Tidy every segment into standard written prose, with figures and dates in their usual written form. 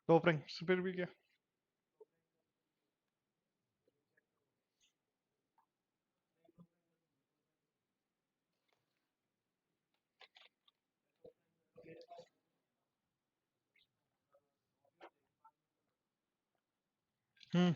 Top rank फिर भी क्या। हम्म।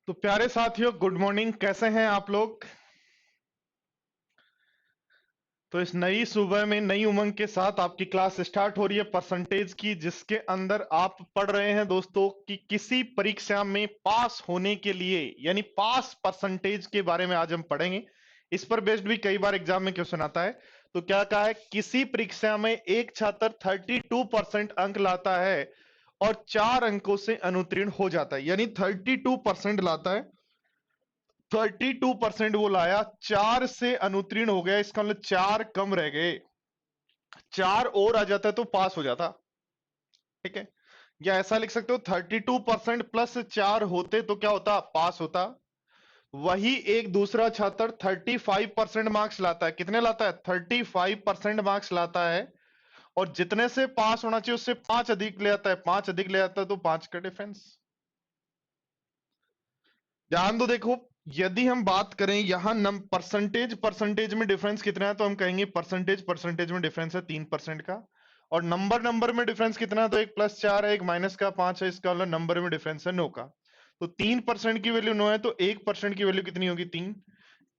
तो प्यारे साथियों, गुड मॉर्निंग। कैसे हैं आप लोग? तो इस नई सुबह में नई उमंग के साथ आपकी क्लास स्टार्ट हो रही है परसेंटेज की, जिसके अंदर आप पढ़ रहे हैं दोस्तों कि किसी परीक्षा में पास होने के लिए, यानी पास परसेंटेज के बारे में आज हम पढ़ेंगे। इस पर बेस्ड भी कई बार एग्जाम में क्वेश्चन आता है। तो क्या कहा है, किसी परीक्षा में एक छात्र 32% अंक लाता है और 4 अंकों से अनुत्तीर्ण हो जाता है, यानी 32% लाता है, 32% वो लाया, 4 से अनुत्तीर्ण हो गया, इसका मतलब 4 कम रह गए, 4 और आ जाता है तो पास हो जाता। ठीक है, या ऐसा लिख सकते हो 32% प्लस 4 होते तो क्या होता, पास होता। वही एक दूसरा छात्र 35% मार्क्स लाता है। कितने लाता है? 35% मार्क्स लाता है, और जितने से पास होना चाहिए उससे 5 अधिक ले आता है, 5 अधिक ले आता है, तो 5 का डिफरेंस। ध्यान दो, देखो, यदि हम बात करें यहां परसेंटेज परसेंटेज में डिफरेंस कितना है, तो हम कहेंगे परसेंटेज परसेंटेज में डिफरेंस है 3% का। और नंबर नंबर में डिफरेंस कितना है, तो एक +4 है, एक -5 है, इसका मतलब नंबर में डिफरेंस है 9 का। तो 3% की वैल्यू 9 है, तो 1% की वैल्यू कितनी होगी? 3।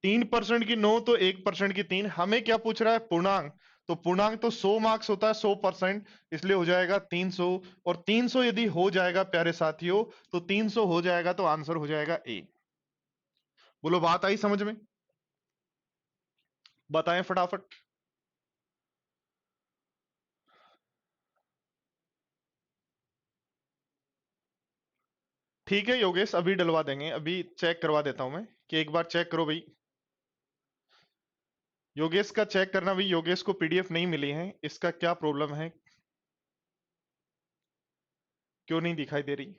3% की 9, तो 1% की 3। हमें क्या पूछ रहा है? पूर्णांक। तो पूर्णांक तो 100 मार्क्स होता है, 100%, इसलिए हो जाएगा 300। और 300 यदि हो जाएगा प्यारे साथियों, तो 300 हो जाएगा तो आंसर हो जाएगा ए। बोलो, बात आई समझ में? बताएं फटाफट। ठीक है योगेश, अभी डलवा देंगे, अभी चेक करवा देता हूं मैं कि एक बार चेक करो भाई। योगेश का चेक करना भाई, योगेश को पीडीएफ नहीं मिली है, इसका क्या प्रॉब्लम है, क्यों नहीं दिखाई दे रही।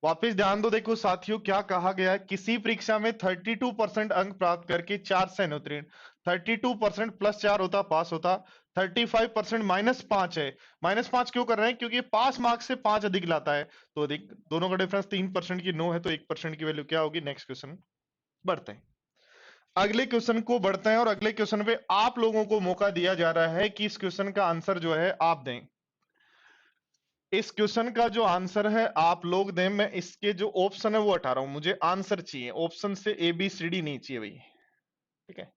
वापस ध्यान दो, देखो साथियों क्या कहा गया है, किसी परीक्षा में 32% अंक प्राप्त करके 4 से अनुत्तीर्ण, 32% प्लस 4 होता पास होता, 35% -5 है। -5 क्यों कर रहे हैं, क्योंकि पास मार्क्स से 5 अधिक लाता है, तो अधिक, दोनों का डिफरेंस 3% की 9 है, तो 1% की वैल्यू क्या होगी। नेक्स्ट क्वेश्चन बढ़ते हैं, अगले क्वेश्चन को बढ़ते हैं, और अगले क्वेश्चन पे आप लोगों को मौका दिया जा रहा है कि इस क्वेश्चन का आंसर जो है आप दें। इस क्वेश्चन का जो आंसर है आप लोग दें, मैं इसके जो ऑप्शन है वो हटा रहा हूं, मुझे आंसर चाहिए, ऑप्शन से ए बी सी डी नहीं चाहिए भाई, ठीक है।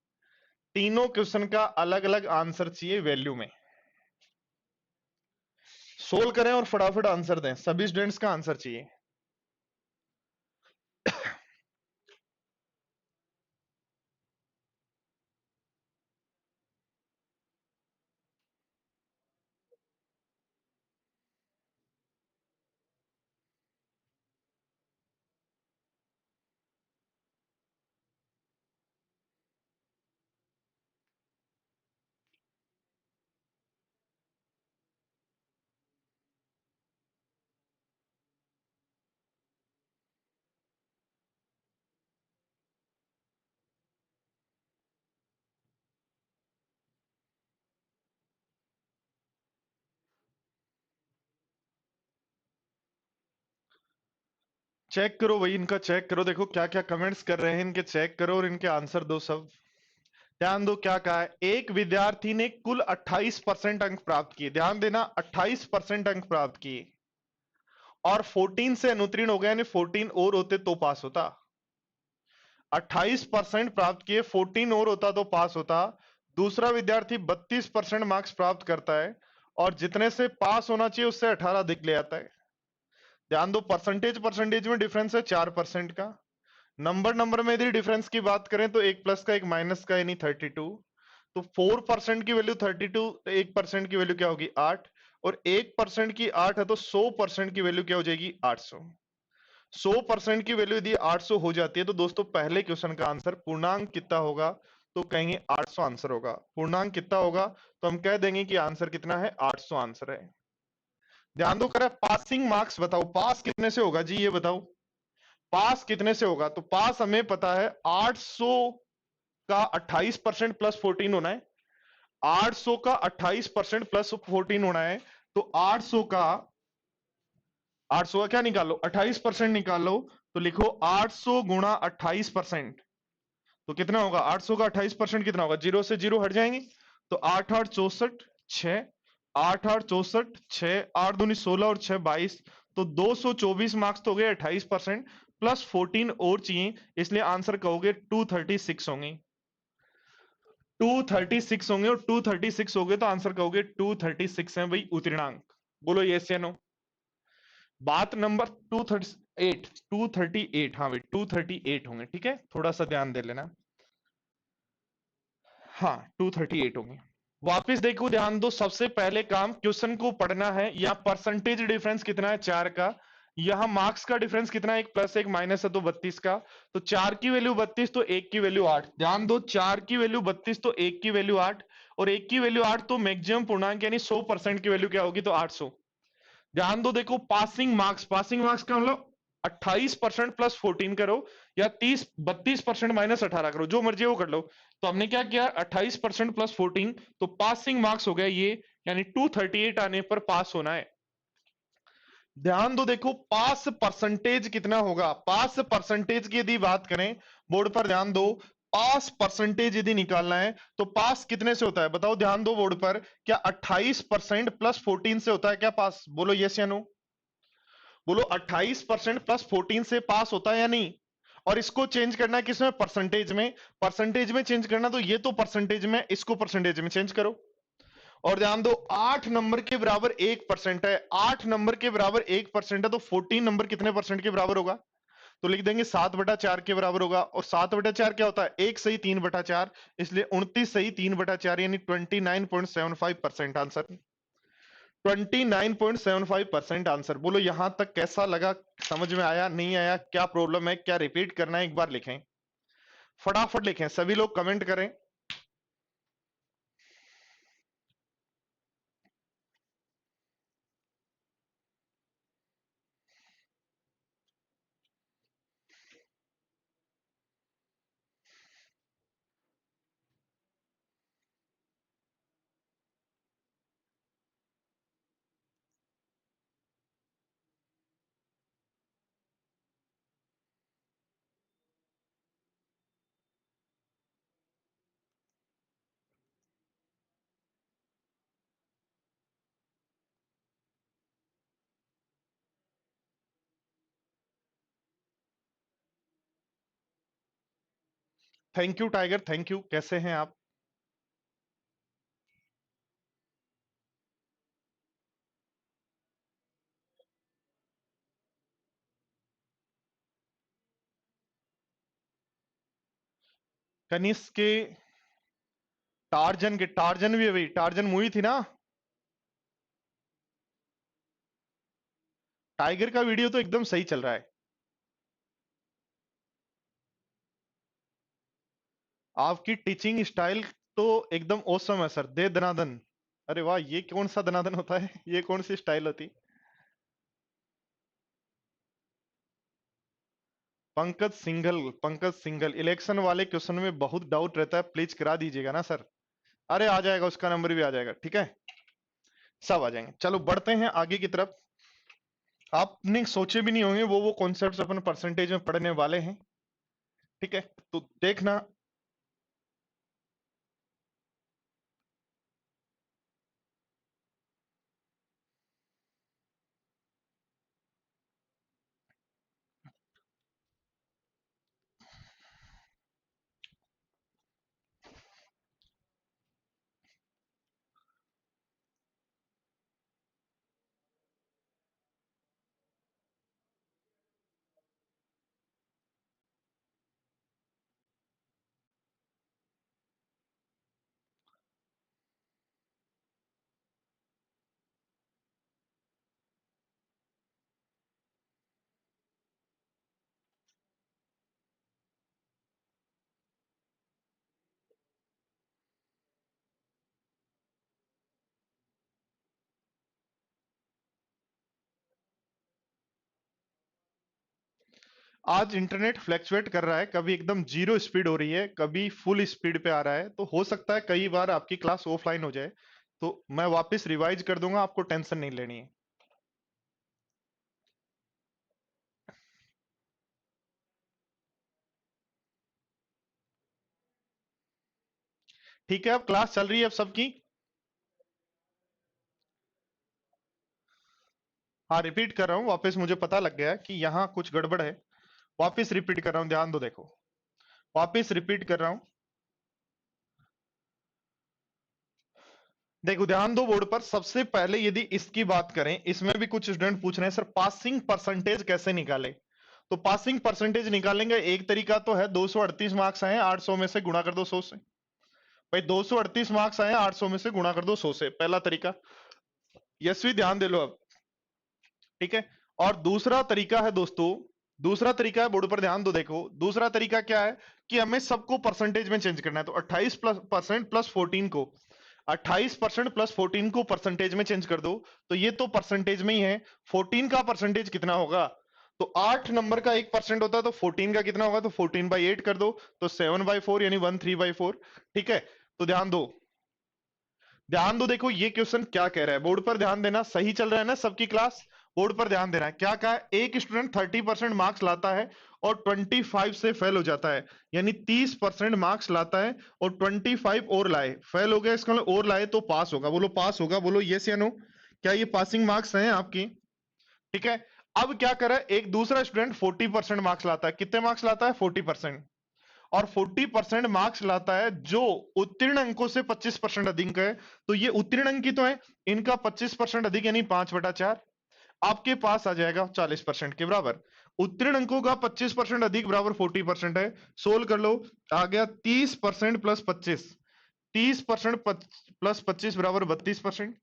तीनों क्वेश्चन का अलग अलग आंसर चाहिए वैल्यू में। सोल्व करें और फटाफट आंसर दें, सभी स्टूडेंट्स का आंसर चाहिए। चेक करो भाई, इनका चेक करो, देखो क्या क्या कमेंट्स कर रहे हैं, इनके चेक करो और इनके आंसर दो सब। ध्यान दो क्या कहा है, एक विद्यार्थी ने कुल 28% अंक प्राप्त किए, ध्यान देना 28% अंक प्राप्त किए, और 14 से अनुत्तीर्ण हो गया, यानी 14 और होते तो पास होता। 28% प्राप्त किए, 14 और होता तो पास होता। दूसरा विद्यार्थी 32% मार्क्स प्राप्त करता है, और जितने से पास होना चाहिए उससे 18 अधिक ले आता है। ध्यान दो, परसेंटेज परसेंटेज में डिफरेंस है 4% का। नंबर नंबर में यदि डिफरेंस की बात करें तो एक प्लस का एक माइनस का, यानी 32। तो 4% की वैल्यू 32, 1% की वैल्यू क्या होगी 8, और 1% की 8 है, तो 100% की वैल्यू क्या हो जाएगी 800। 100% की वैल्यू यदि 800 हो जाती है तो दोस्तों पहले क्वेश्चन का आंसर पूर्णांक कितना होगा, तो कहेंगे 800 आंसर होगा। पूर्णांक कितना होगा, तो हम कह देंगे कि आंसर कितना है, 800 आंसर है। ध्यान दो, करें पासिंग मार्क्स बताओ, पास कितने से होगा जी, ये बताओ पास कितने से होगा। तो पास हमें पता है 800 का 28% प्लस 14 होना है, 800 का 28% प्लस 14 होना है, तो 800 का, 800 का क्या निकाल लो, 28% निकाल लो, तो लिखो 800 गुणा 28%, तो कितना होगा 800 का 28% कितना होगा, जीरो से जीरो हट जाएंगे, तो 8 8 64 6, 8 8 64 6, 8 दूनी 16 और 6 22, तो 224 मार्क्स तो हो गए 28%, प्लस 14 और चाहिए, इसलिए आंसर कहोगे 236 होंगे। 236 होंगे, और 236 हो गए तो आंसर कहोगे 236 है भाई उत्तीर्णांक। बोलो यस या नो। बात नंबर 238, 238, हाँ भाई 238 होंगे, ठीक है, थोड़ा सा ध्यान दे लेना। हाँ 238 होंगे। वापिस देखो, ध्यान दो, सबसे पहले काम क्वेश्चन को पढ़ना है। यहाँ परसेंटेज डिफरेंस कितना है 4 का, यहाँ मार्क्स का डिफरेंस कितना है, एक प्लस एक माइनस है, तो 32 का, तो 4 की वैल्यू 32, तो 1 की वैल्यू 8। ध्यान दो, 4 की वैल्यू 32 तो 1 की वैल्यू 8, और 1 की वैल्यू 8 तो मैक्सिमम पूर्णांक यानी 100% की वैल्यू क्या होगी, तो 800। ध्यान दो, देखो पासिंग मार्क्स, पासिंग मार्क्स का मतलब 28% प्लस 14 करो, या 32% माइनस 18 करो, जो मर्जी वो कर लो। तो हमने क्या किया, 28% प्लस 14, तो पासिंग मार्क्स हो गया ये, यानी 238 आने पर पास होना है। ध्यान दो, देखो पास परसेंटेज कितना होगा, पास परसेंटेज की यदि बात करें, बोर्ड पर ध्यान दो, पास परसेंटेज यदि निकालना है तो पास कितने से होता है, बताओ, ध्यान दो बोर्ड पर, क्या 28% प्लस 14 से होता है क्या पास, बोलो यस या नो। बोलो 28% प्लस 14 से पास होता है या नहीं। और इसको चेंज करना है किसमें, परसेंटेज में, परसेंटेज में चेंज करना, तो ये तो परसेंटेज में, इसको परसेंटेज में चेंज करो। और ध्यान दो 8 नंबर के बराबर 1% है, 8 नंबर के बराबर 1% है, तो 14 नंबर कितने परसेंट के बराबर होगा, तो लिख देंगे 7/4 के बराबर होगा। और 7/4 क्या होता है, 1 सही 3/4, इसलिए 29 सही 3/4, यानी 29.75% आंसर, 29.75% आंसर। बोलो यहां तक कैसा लगा, समझ में आया नहीं आया, क्या प्रॉब्लम है, क्या रिपीट करना है, एक बार लिखें, फटाफट लिखें, सभी लोग कमेंट करें। Thank you tiger, thank you. कैसे हैं आप? कनिष्क के टार्जन भी अभी, टार्जन मूवी थी ना। टाइगर का वीडियो तो एकदम सही चल रहा है। आपकी टीचिंग स्टाइल तो एकदम औसम है सर। दे दनादन। अरे वाह, ये कौन सा दनादन होता है? ये कौन सी स्टाइल होती? पंकज सिंघल, इलेक्शन वाले क्वेश्चन में बहुत डाउट रहता है, प्लीज करा दीजिएगा ना सर। अरे आ जाएगा, उसका नंबर भी आ जाएगा, ठीक है, सब आ जाएंगे। चलो बढ़ते हैं आगे की तरफ। आपने सोचे भी नहीं होंगे वो कॉन्सेप्ट्स अपन परसेंटेज में पढ़ने वाले हैं, ठीक है, तो देखना। आज इंटरनेट फ्लैक्चुएट कर रहा है, कभी एकदम जीरो स्पीड हो रही है, कभी फुल स्पीड पे आ रहा है, तो हो सकता है कई बार आपकी क्लास ऑफलाइन हो जाए, तो मैं वापस रिवाइज कर दूंगा, आपको टेंशन नहीं लेनी है। ठीक है, अब क्लास चल रही है अब सबकी। हाँ, रिपीट कर रहा हूँ वापस, मुझे पता लग गया कि यहाँ कुछ गड़बड़ है। वापस रिपीट कर रहा हूँ, ध्यान दो, देखो, वापस रिपीट कर रहा हूँ, देखो ध्यान दो बोर्ड पर। सबसे पहले यदि इसकी बात करें, इसमें भी कुछ स्टूडेंट पूछ रहे हैं सर पासिंग परसेंटेज कैसे निकाले। तो पासिंग परसेंटेज निकालेंगे, एक तरीका तो है, 238 मार्क्स आए 800 में से गुणा कर दो 100 से। भाई 238 मार्क्स आए 800 में से गुणा कर दो 100 से, पहला तरीका। यशवी ध्यान दे लो अब, ठीक है। और दूसरा तरीका है दोस्तों, दूसरा तरीका है, बोर्ड पर ध्यान दो, देखो दूसरा तरीका क्या है कि हमें सबको परसेंटेज में चेंज करना है। तो 28% प्लस 14 को, 28% प्लस 14 को परसेंटेज में चेंज कर दो, तो ये तो परसेंटेज में ही है। 14 का परसेंटेज कितना होगा? तो 8 नंबर का 1% होता है, तो 14 का कितना होगा? तो 14/8 कर दो, तो 7/4 यानी 13/4, ठीक है। तो ध्यान दो, ध्यान दो, देखो ये क्वेश्चन क्या कह रहा है, बोर्ड पर ध्यान देना, सही चल रहा है ना सबकी क्लास? बोर्ड पर ध्यान देना है, क्या कहा है, एक स्टूडेंट 30% मार्क्स लाता है और 25 से फेल हो जाता है, यानी 30% मार्क्स लाता है और 25 और लाए, फेल हो गया, इसका मतलब और लाए तो पास होगा। बोलो पास होगा, बोलो यस या नो, क्या ये पासिंग मार्क्स हैं आपकी? ठीक है। अब क्या करें, एक दूसरा स्टूडेंट 40% मार्क्स लाता है, कितने मार्क्स लाता है? 40%। और 40% मार्क्स लाता है जो उत्तीर्ण अंकों से 25% अधिक है, तो ये उत्तीर्ण अंक की तो है, इनका 25% अधिक यानी 5/4, आपके पास आ जाएगा 40% के बराबर। उत्तीर्ण अंकों का 25% अधिक बराबर 40% है, सोल्व कर लो, आ गया 30% प्लस 25, 30% प्लस 25 बराबर 32%।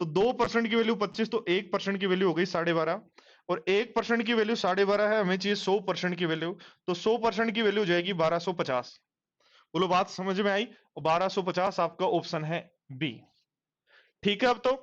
तो 2% की वैल्यू 25, तो 1% की वैल्यू हो गई 12.5, और 1% की वैल्यू 12.5 है, हमें चाहिए 100% की वैल्यू, तो 100% की वैल्यू हो जाएगी 1250। बोलो बात समझ में आई? 1250 आपका ऑप्शन है बी। ठीक है अब तो।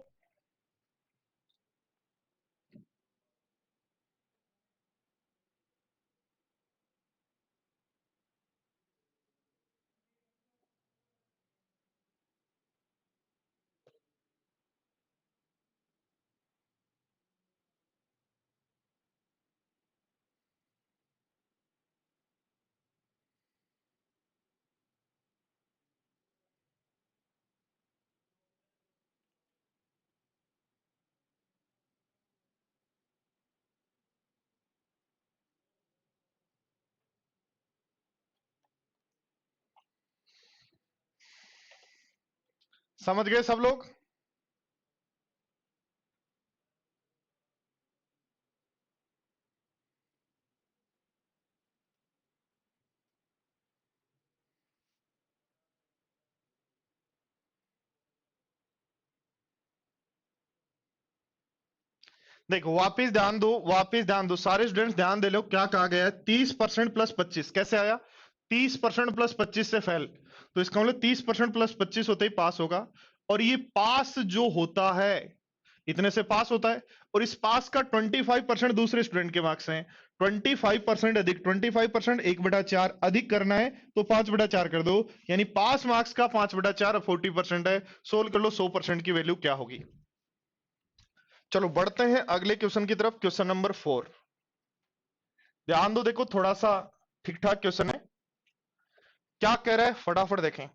समझ गए सब लोग? देखो वापिस ध्यान दो सारे स्टूडेंट्स, ध्यान दे लो क्या कहा गया है। 30% प्लस 25 कैसे आया? 30% प्लस 25 से फेल, तो इसका मतलब 30% प्लस 25 होते ही पास होगा। और ये पास जो होता है, इतने से पास होता है, और इस पास का 25% दूसरे स्टूडेंट के मार्क्स हैं। 25% अधिक 25%, 1/4 अधिक करना है तो 5/4 कर दो, यानी पास मार्क्स का 5/4 40% है। सोल्व कर लो 100% की वैल्यू क्या होगी। चलो बढ़ते हैं अगले क्वेश्चन की तरफ, क्वेश्चन नंबर 4। ध्यान दो, देखो थोड़ा सा ठीक ठाक क्वेश्चन है। क्या कह रहा है फटाफट देखें।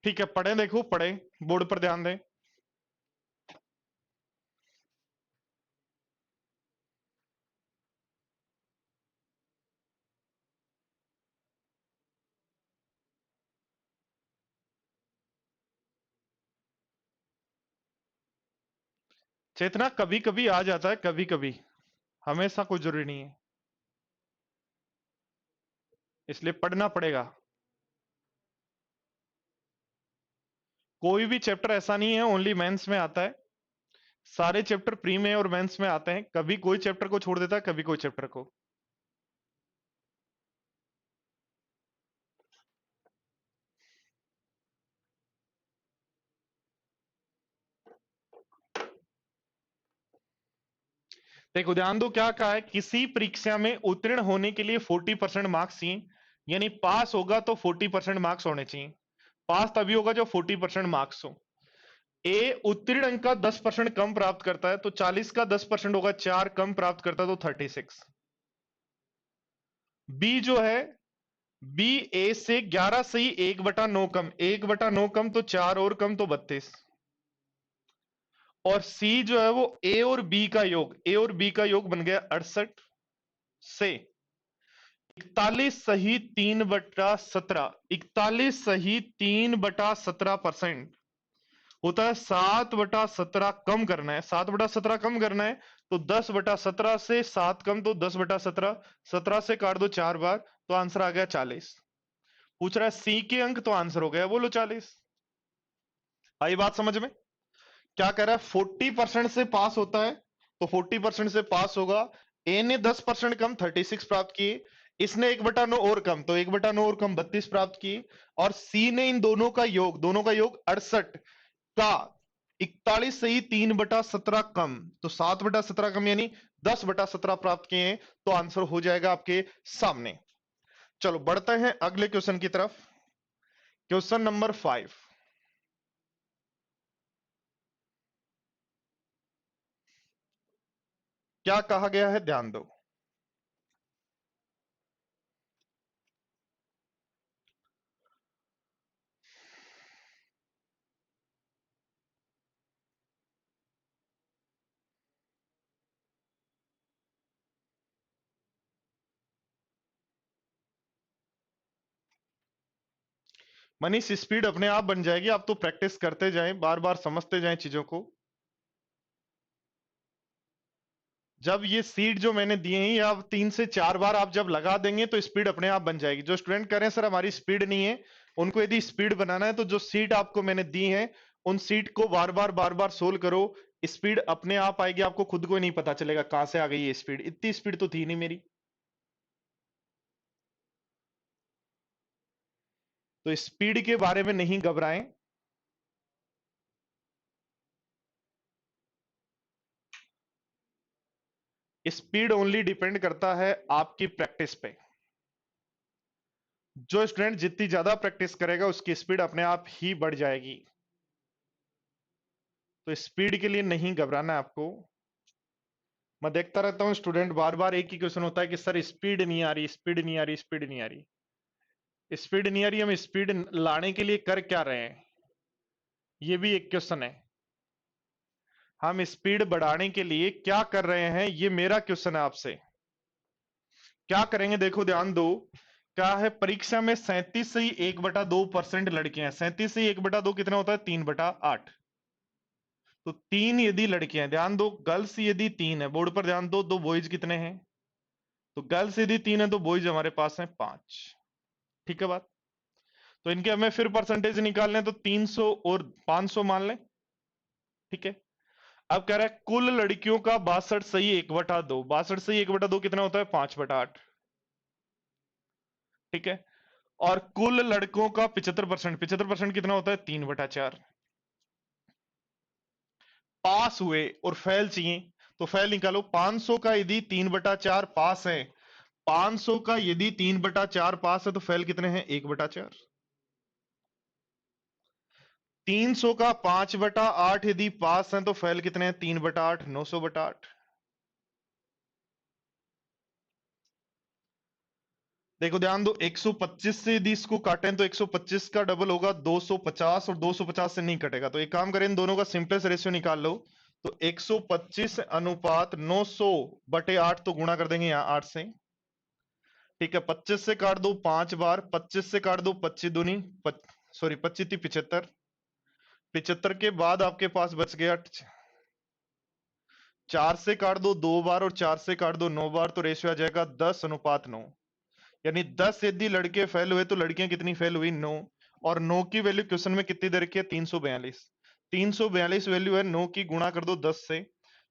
ठीक है, पढ़े, देखो पढ़े, बोर्ड पर ध्यान दें। चेतना कभी कभी आ जाता है, कभी कभी, हमेशा कोई जरूरी नहीं है, इसलिए पढ़ना पड़ेगा। कोई भी चैप्टर ऐसा नहीं है ओनली मेंस में आता है, सारे चैप्टर प्री में और मेंस में आते हैं। कभी कोई चैप्टर को छोड़ देता है, कभी कोई चैप्टर को। देखो ध्यान दो क्या कहा है, किसी परीक्षा में उत्तीर्ण होने के लिए 40% मार्क्स चाहिए, यानी पास होगा तो 40% मार्क्स होने चाहिए। पास तभी होगा जो 40% मार्क्स हो। ए उत्तीर्ण अंक का 10% कम प्राप्त करता है, तो 40 का 10% होगा, 4 कम प्राप्त करता है तो 36। बी जो है, बी ए से 11 सही 1/9 कम, 1/9 कम तो 4 और कम तो 32। और सी जो है वो ए और बी का योग, ए और बी का योग बन गया 68 से 41 सही 3/17, 41 सही 3/17% होता है। 7/17 कम करना है, 7/17 कम करना है, तो 10/17 से 7 कम तो 10/17, 17 से काट दो 4 बार, तो आंसर आ गया 40। पूछ रहा है सी के अंक, तो आंसर हो गया बोलो 40। आई बात समझ में? क्या कह रहा है, 40% से पास होता है, तो 40% से पास होगा। ए ने 10% कम 36 प्राप्त किए, इसने 1/9 और कम, तो 1/9 और कम 32 प्राप्त किए, और सी ने इन दोनों का योग 68 का 41 से ही 3/17 कम, तो 7/17 कम, यानी 10/17 प्राप्त किए हैं, तो आंसर हो जाएगा आपके सामने। चलो बढ़ते हैं अगले क्वेश्चन की तरफ, क्वेश्चन नंबर 5। क्या कहा गया है ध्यान दो। मनीष स्पीड अपने आप बन जाएगी, आप तो प्रैक्टिस करते जाएं, बार बार समझते जाएं चीजों को। जब ये सीड जो मैंने दिए हैं, या 3 से 4 बार आप जब लगा देंगे तो स्पीड अपने आप बन जाएगी। जो स्टूडेंट कह रहे हैं सर हमारी स्पीड नहीं है, उनको यदि स्पीड बनाना है तो जो सीट आपको मैंने दी है उन सीट को बार बार सोल्व करो, स्पीड अपने आप आएगी। आपको खुद को ही नहीं पता चलेगा कहां से आ गई ये स्पीड, इतनी स्पीड तो थी नहीं मेरी। तो स्पीड के बारे में नहीं घबराएं। स्पीड ओनली डिपेंड करता है आपकी प्रैक्टिस पे। जो स्टूडेंट जितनी ज्यादा प्रैक्टिस करेगा उसकी स्पीड अपने आप ही बढ़ जाएगी। तो स्पीड के लिए नहीं घबराना है आपको। मैं देखता रहता हूं स्टूडेंट बार बार एक ही क्वेश्चन होता है कि सर स्पीड नहीं आ रही, स्पीड नहीं आ रही, स्पीड नहीं आ रही। स्पीड नहीं आ रही, हम स्पीड लाने के लिए कर क्या रहे हैं, ये भी एक क्वेश्चन है। हम स्पीड बढ़ाने के लिए क्या कर रहे हैं, ये मेरा क्वेश्चन है आपसे। क्या करेंगे देखो ध्यान दो। क्या है, परीक्षा में 37 से 1/2% लड़के हैं। 37 से 1/2 कितना होता है, 3/8। तो 3 यदि लड़कियां, ध्यान दो गर्ल्स यदि 3 है, बोर्ड पर ध्यान दो, दो बॉयज कितने हैं। तो गर्ल्स यदि 3 है तो बॉयज हमारे पास है 5। ठीक है बात। तो इनके हमें फिर परसेंटेज निकालने हैं, तो 300 और 500 मान लें। ठीक है। अब कह रहा है कुल लड़कियों का 62 सही 1/2, 62 सही 1/2 कितना होता है, 5/8। ठीक है। और कुल लड़कों का 75%, 75% कितना होता है, 3/4। पास हुए और फेल चाहिए, तो फेल निकालो। 500 का यदि 3/4 पास है, 500 का यदि 3/4 पास है तो फेल कितने हैं, 1/4। 300 का 5/8 यदि पास है तो फेल कितने हैं, 3/8, 900/8। देखो ध्यान दो, 125 से यदि इसको काटें तो 125 का डबल होगा 250, और 250 से नहीं कटेगा। तो एक काम करें, इन दोनों का सिंपलेस्ट रेशियो निकाल लो। तो 125 अनुपात 900/8, तो गुणा कर देंगे यहां 8 से। ठीक है, 25 से काट दो 5 बार, 25 से काट दो 25 दूनी, सॉरी 25 थी 75। 75 के बाद आपके पास बच गया 4 से काट दो 2 बार, और 4 से काट दो 9 बार, तो रेशियो आ जाएगा 10:9। यानी 10 यदि लड़के फेल हुए तो लड़कियां कितनी फेल हुई, 9। और 9 की वैल्यू क्वेश्चन में कितनी दे रखी है, 342। 342 वैल्यू है 9 की, गुणा कर दो 10 से,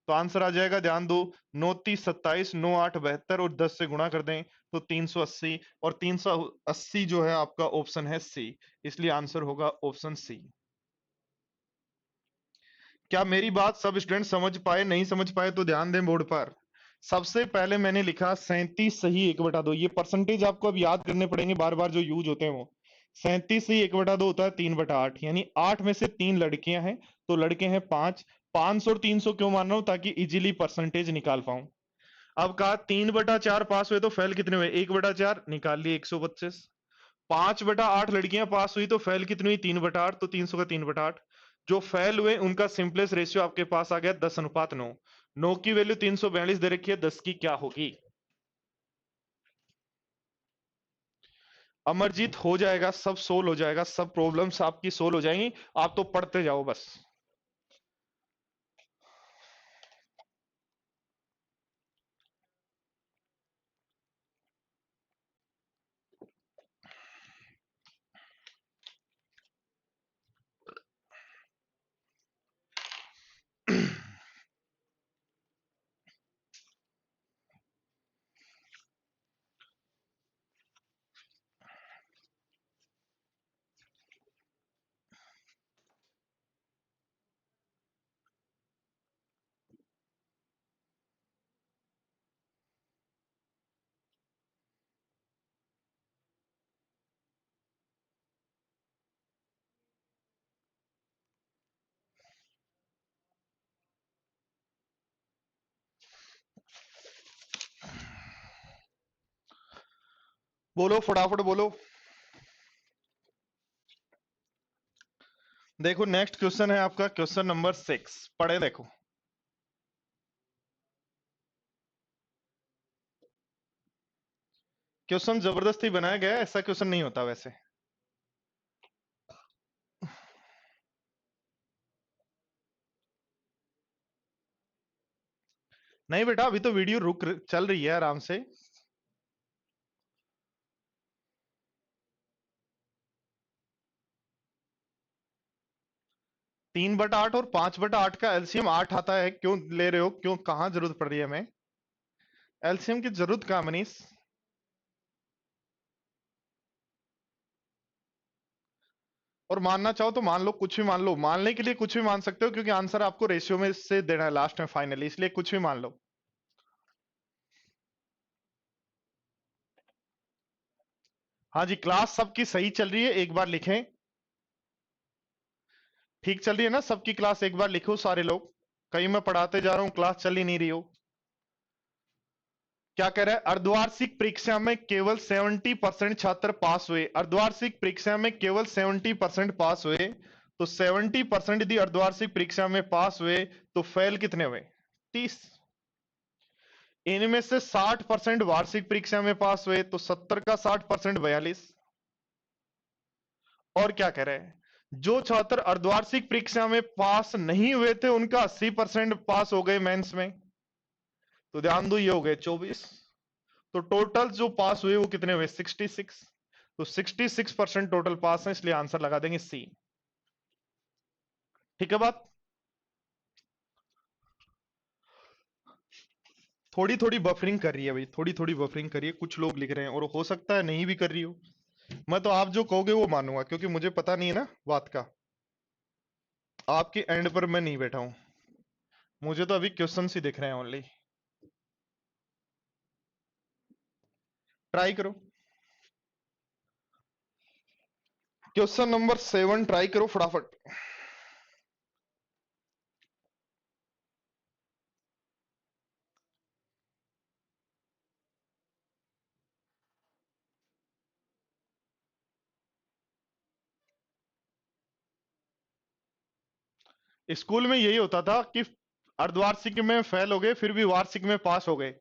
तो आंसर आ जाएगा, ध्यान दो, 9×3 = 27, 9×8 = 72, और 10 से गुणा कर दें तो 380। और 380 जो है आपका ऑप्शन है सी, इसलिए आंसर होगा ऑप्शन सी। क्या मेरी बात सब स्टूडेंट समझ पाए, नहीं समझ पाए तो ध्यान दें बोर्ड पर। सबसे पहले मैंने लिखा 37 सही 1/2, ये परसेंटेज आपको अब याद करने पड़ेंगे बार बार जो यूज होते हैं वो। 37 सही 1/2 होता है 3/8, यानी 8 में से 3 लड़कियां हैं, तो लड़के हैं 5। 500 और 300 क्यों मान रहा हूं, ताकि इजीली परसेंटेज निकाल पाऊं। अब कहा 3/4 पास हुए तो फेल कितने हुए, 1/4 निकाल लिए 125। 5/8 लड़कियां पास हुई तो फेल कितनी हुई, 3/8, तो 300 का 3/8। जो फेल हुए उनका सिंपलेस्ट रेशियो आपके पास आ गया 10:9। 9 की वैल्यू 342 दे रखी है, 10 की क्या होगी। अमरजीत हो जाएगा, सब सोल्व हो जाएगा, सब प्रॉब्लम्स आपकी सोल्व हो जाएंगी। आप तो पढ़ते जाओ बस। बोलो फटाफट बोलो। देखो नेक्स्ट क्वेश्चन है आपका क्वेश्चन नंबर 6, पढ़े देखो। क्वेश्चन जबरदस्ती बनाया गया है, ऐसा क्वेश्चन नहीं होता वैसे। नहीं बेटा, अभी तो वीडियो चल रही है आराम से। 3/8 और 5/8 का एलसीएम 8 आता है, क्यों ले रहे हो? क्यों, कहां जरूरत पड़ रही है हमें एलसीएम की? जरूरत कहां मनीष? और मानना चाहो तो मान लो, कुछ भी मान लो। मानने के लिए कुछ भी मान सकते हो, क्योंकि आंसर आपको रेशियो में से देना है लास्ट में फाइनली, इसलिए कुछ भी मान लो। हाँ जी, क्लास सबकी सही चल रही है, एक बार लिखें। ठीक चल रही है ना सबकी क्लास? एक बार लिखो सारे लोग। कहीं मैं पढ़ाते जा रहा हूं, क्लास चल ही नहीं रही हो। क्या कह रहा है? अर्धवार्षिक परीक्षा में केवल 70% छात्र पास हुए। अर्धवार्षिक परीक्षा में केवल 70% पास हुए, तो 70% यदि अर्धवार्षिक परीक्षा में पास हुए तो फेल कितने हुए? 30। इनमें से 60% वार्षिक परीक्षा में पास हुए, तो 70 का 60% 42। और क्या कह रहे हैं? जो छात्र अर्धवार्षिक परीक्षा में पास नहीं हुए थे, उनका 80% पास हो गए मेंस में। तो ध्यान दो, ये हो गए 24। तो टोटल जो पास हुए वो कितने हुए? 66। तो 66% टोटल पास है, इसलिए आंसर लगा देंगे सी। ठीक है बात? थोड़ी थोड़ी बफरिंग कर रही है भाई, थोड़ी थोड़ी बफरिंग करिए। कुछ लोग लिख रहे हैं, और हो सकता है नहीं भी कर रही हो। मैं तो आप जो कहोगे वो मानूंगा, क्योंकि मुझे पता नहीं है ना बात का। आपके एंड पर मैं नहीं बैठा हूं, मुझे तो अभी क्वेश्चन ही दिख रहे हैं ओनली। ट्राई करो। क्वेश्चन नंबर 7 ट्राई करो फटाफट। स्कूल में यही होता था कि अर्धवार्षिक में फेल हो गए, फिर भी वार्षिक में पास हो गए।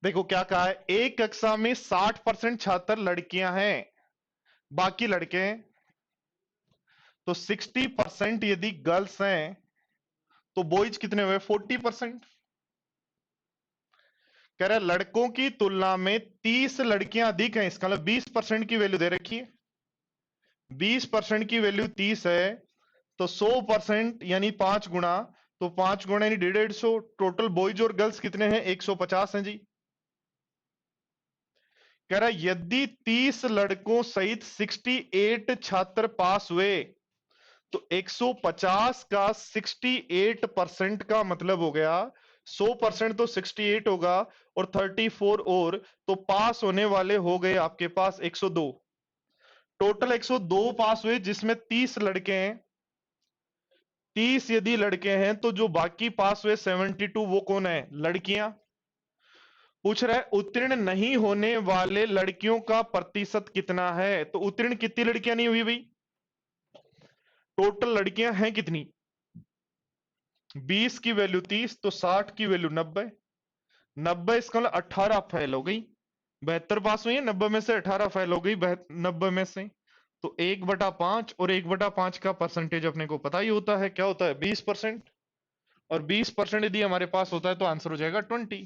देखो क्या कहा है, एक कक्षा में 60% छात्र लड़कियां हैं, बाकी लड़के हैं। तो 60% यदि गर्ल्स हैं, तो बॉयज कितने हुए? 40%। कह रहे लड़कों की तुलना में 30 लड़कियां अधिक हैं, इसका मतलब 20% की वैल्यू दे रखी है। 20% की वैल्यू 30 है, तो 100% यानी 5 गुना। तो 5 गुना यानी 150। टोटल बॉयज और गर्ल्स कितने हैं? 150 हैं जी। कह रहा है यदि 30 लड़कों सहित 68 छात्र पास हुए, तो 150 का 68% का मतलब हो गया 100% तो 68 होगा, और 34 और, तो पास होने वाले हो गए आपके पास 102। टोटल 102 पास हुए, जिसमें 30 लड़के हैं। 30 यदि लड़के हैं, तो जो बाकी पास हुए 72, वो कौन है? लड़कियां। पूछ रहा है उत्तीर्ण नहीं होने वाले लड़कियों का प्रतिशत कितना है। तो उत्तीर्ण कितनी लड़कियां नहीं हुई भाई? टोटल लड़कियां हैं कितनी? 20 की वैल्यू 30, तो 60 की वैल्यू 90। 90 इसका मतलब 18 फेल हो गई। 72 पास हुई है, 90 में से 18 फेल हो गई 90 में से। तो 1/5, और 1/5 का परसेंटेज अपने को पता ही होता है, क्या होता है? 20%। और 20% यदि हमारे पास होता है, तो आंसर हो जाएगा 20।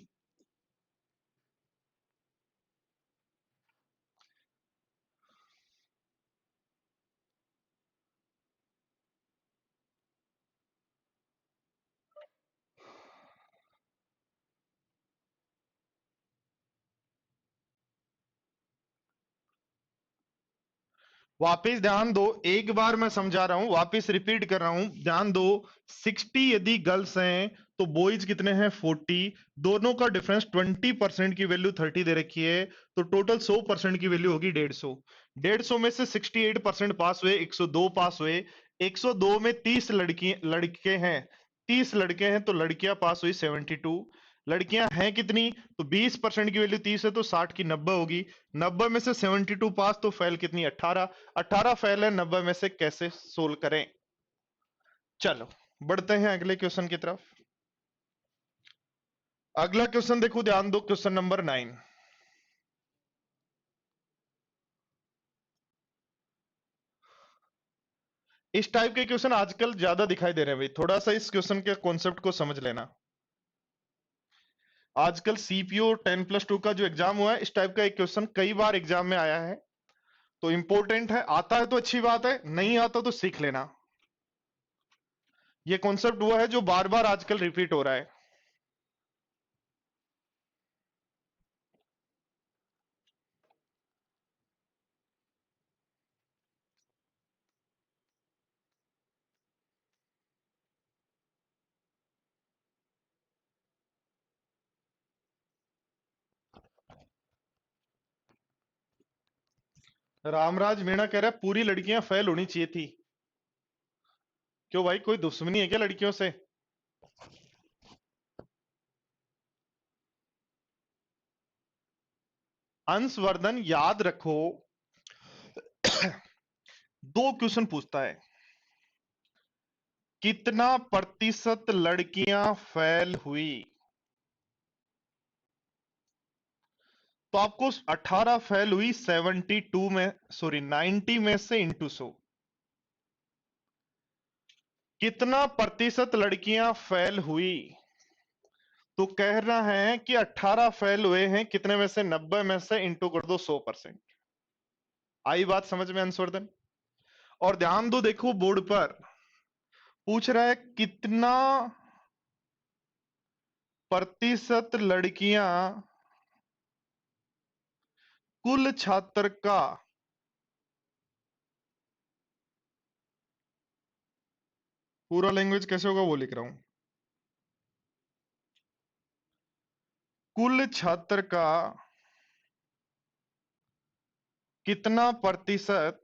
वापिस ध्यान दो, एक बार मैं समझा रहा हूं, वापिस रिपीट कर रहा हूं, ध्यान दो। 60 यदि गर्ल्स हैं, तो बॉयज कितने हैं? 40। दोनों का डिफरेंस 20% की वैल्यू 30 दे रखी है, तो टोटल 100% की वैल्यू होगी 150। 150 में से 68% पास हुए, 102 पास हुए। 102 में 30 लड़के हैं, 30 लड़के हैं, तो लड़कियां पास हुई 72। लड़कियां हैं कितनी? तो 20% की वैल्यू 30 है, तो 60 की 90 होगी। 90 में से 72 पास, तो फेल कितनी? 18। 18 फेल है, 90 में से कैसे सोल्व करें? चलो बढ़ते हैं अगले क्वेश्चन की तरफ। अगला क्वेश्चन देखो, ध्यान दो, क्वेश्चन नंबर 9। इस टाइप के क्वेश्चन आजकल ज्यादा दिखाई दे रहे हैं भाई, थोड़ा सा इस क्वेश्चन के कॉन्सेप्ट को समझ लेना। आजकल सीपीओ 10+2 का जो एग्जाम हुआ है, इस टाइप का एक क्वेश्चन कई बार एग्जाम में आया है, तो इंपॉर्टेंट है। आता है तो अच्छी बात है, नहीं आता तो सीख लेना। ये कॉन्सेप्ट वो है जो बार बार आजकल रिपीट हो रहा है। रामराज मीणा कह रहा है पूरी लड़कियां फेल होनी चाहिए थी। क्यों भाई, कोई दुश्मनी है क्या लड़कियों से? अंशवर्धन याद रखो, दो क्वेश्चन पूछता है, कितना प्रतिशत लड़कियां फेल हुई। तो आपको 18 फेल हुई 72 में, सॉरी 90 में से इंटू 100, कितना प्रतिशत लड़कियां फेल हुई। तो कह रहा है कि 18 फेल हुए हैं, कितने में से? 90 में से इंटू कर दो 100%। आई बात समझ में अंशवर्धन? और ध्यान दो, देखो बोर्ड पर पूछ रहा है कितना प्रतिशत लड़कियां कुल छात्र का, पूरा लैंग्वेज कैसे होगा वो लिख रहा हूं, कुल छात्र का कितना प्रतिशत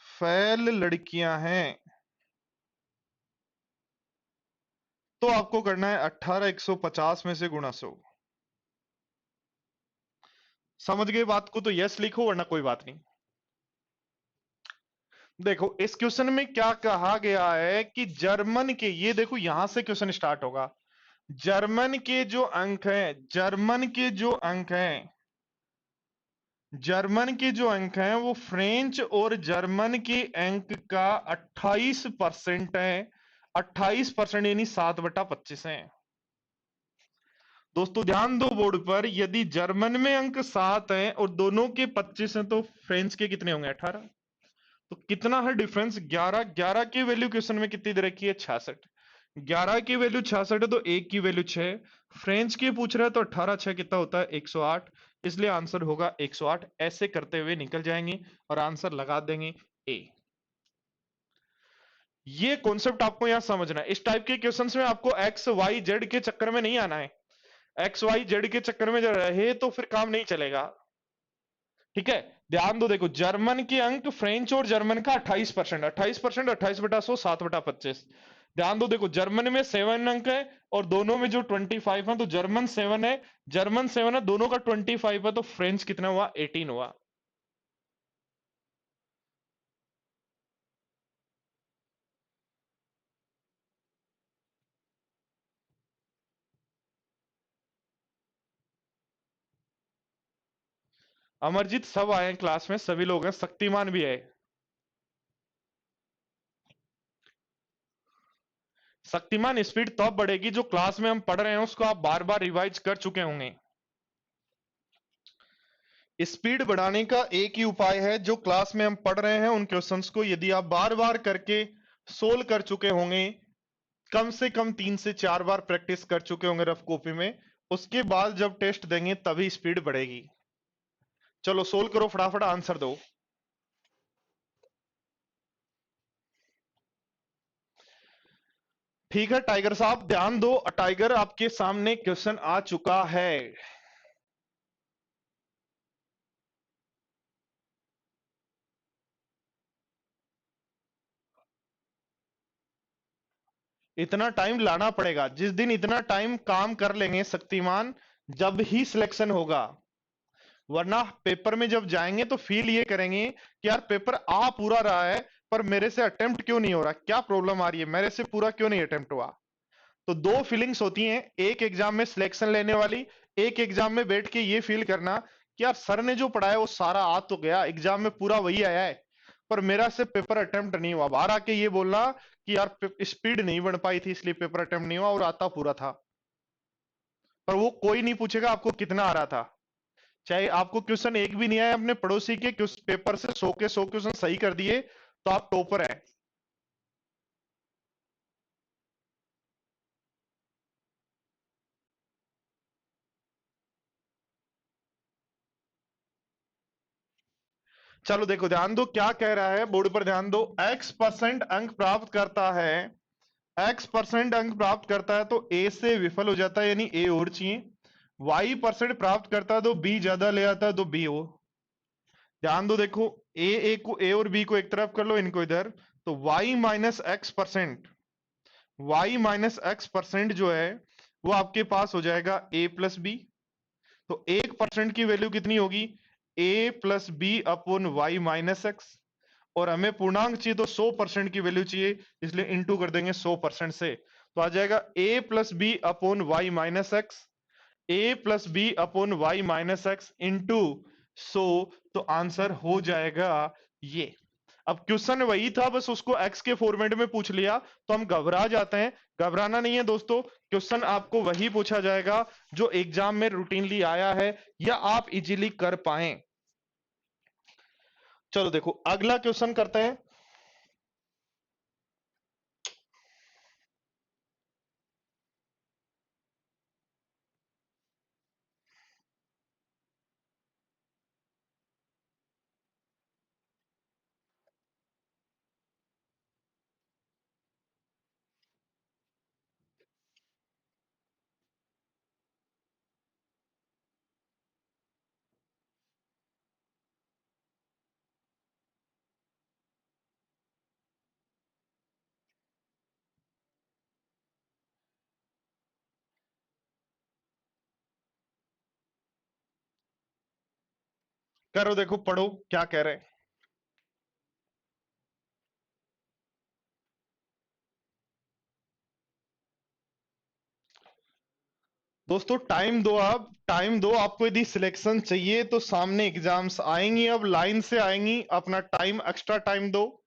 फेल लड़कियां हैं। तो आपको करना है 18 150 में से गुणा 100। समझ गए बात को? तो यस लिखो, वरना कोई बात नहीं। देखो इस क्वेश्चन में क्या कहा गया है कि जर्मन के, ये देखो यहां से क्वेश्चन स्टार्ट होगा। जर्मन के जो अंक हैं, जर्मन के जो अंक हैं, जर्मन के जो अंक हैं वो फ्रेंच और जर्मन के अंक का 28% है। 28% यानी 7/25 है। दोस्तों ध्यान दो बोर्ड पर, यदि जर्मन में अंक 7 हैं और दोनों के 25 हैं, तो फ्रेंच के कितने होंगे? 18। तो कितना है डिफरेंस? 11। 11 की वैल्यू क्वेश्चन में कितनी दे रखी है? 66। 11 की वैल्यू 66 है, तो एक की वैल्यू 6। फ्रेंच की पूछ रहा है तो 18 6 कितना होता है? 108। इसलिए आंसर होगा 108। ऐसे करते हुए निकल जाएंगे और आंसर लगा देंगे ए। ये कॉन्सेप्ट आपको यहां समझना है। इस टाइप के क्वेश्चंस में आपको एक्स वाई जेड के चक्कर में नहीं आना है। एक्स वाई जेड के चक्कर में जब रहे तो फिर काम नहीं चलेगा। ठीक है, ध्यान दो, देखो जर्मन के अंक, फ्रेंच और जर्मन का 28%, 28%, 28/100, 7/25। ध्यान दो, देखो जर्मन में 7 अंक है और दोनों में जो 25 है, तो जर्मन 7 है, जर्मन 7 है, दोनों का 25 है, तो फ्रेंच कितना हुआ? 18 हुआ। अमरजीत सब आए हैं क्लास में, सभी लोग हैं, शक्तिमान भी है। शक्तिमान स्पीड तब बढ़ेगी जो क्लास में हम पढ़ रहे हैं उसको आप बार बार रिवाइज कर चुके होंगे। स्पीड बढ़ाने का एक ही उपाय है, जो क्लास में हम पढ़ रहे हैं उन क्वेश्चंस को यदि आप बार बार करके सोल्व कर चुके होंगे, कम से कम 3 से 4 बार प्रैक्टिस कर चुके होंगे रफ कॉपी में, उसके बाद जब टेस्ट देंगे तभी स्पीड बढ़ेगी। चलो सोल्व करो, फटाफट आंसर दो। ठीक है टाइगर साहब, ध्यान दो। टाइगर आपके सामने क्वेश्चन आ चुका है। इतना टाइम लाना पड़ेगा, जिस दिन इतना टाइम काम कर लेंगे शक्तिमान, जब ही सिलेक्शन होगा। वरना पेपर में जब जाएंगे तो फील ये करेंगे कि यार पेपर आ पूरा रहा है, पर मेरे से अटेम्प्ट क्यों नहीं हो रहा, क्या प्रॉब्लम आ रही है, मेरे से पूरा क्यों नहीं अटेम्प्ट हुआ। तो दो फीलिंग्स होती हैं, एक एग्जाम में सिलेक्शन लेने वाली, एक एग्जाम में बैठ के ये फील करना कि यार सर ने जो पढ़ाया वो सारा आ तो गया, एग्जाम में पूरा वही आया है, पर मेरा से पेपर अटेम्प्ट नहीं हुआ। बाहर आके ये बोलना कि यार स्पीड नहीं बन पाई थी इसलिए पेपर अटेम्प्ट नहीं हुआ, और आता पूरा था। पर वो कोई नहीं पूछेगा आपको कितना आ रहा था। चाहे आपको क्वेश्चन एक भी नहीं आया, अपने पड़ोसी के पेपर से 100 के 100 क्वेश्चन सही कर दिए तो आप टॉपर है। चलो देखो, ध्यान दो क्या कह रहा है, बोर्ड पर ध्यान दो। x% अंक प्राप्त करता है, x% अंक प्राप्त करता है तो a से विफल हो जाता है, यानी a और चाहिए। y% प्राप्त करता है तो b ज्यादा ले आता है तो b हो। ध्यान दो, देखो a और b को एक तरफ कर लो, इनको इधर। तो y माइनस x% जो है वो आपके पास हो जाएगा a प्लस बी। तो 1% की वैल्यू कितनी होगी, a plus B upon Y minus X. और हमें पूर्णांक चाहिए तो 100% की वैल्यू चाहिए, इसलिए इंटू कर देंगे 100% से। तो आ जाएगा a plus B upon Y minus X, A plus B upon Y minus X into 100। तो आंसर हो जाएगा ये। अब क्वेश्चन वही था, बस उसको एक्स के फॉर्मेट में पूछ लिया तो हम घबरा जाते हैं। घबराना नहीं है दोस्तों, क्वेश्चन आपको वही पूछा जाएगा जो एग्जाम में रूटीनली आया है या आप इजीली कर पाए। चलो देखो अगला क्वेश्चन करते हैं। करो, देखो पढ़ो क्या कह रहे हैं। दोस्तों टाइम दो, आप टाइम दो। आपको यदि सिलेक्शन चाहिए तो सामने एग्जाम्स आएंगी, अब लाइन से आएंगी, अपना टाइम एक्स्ट्रा टाइम दो।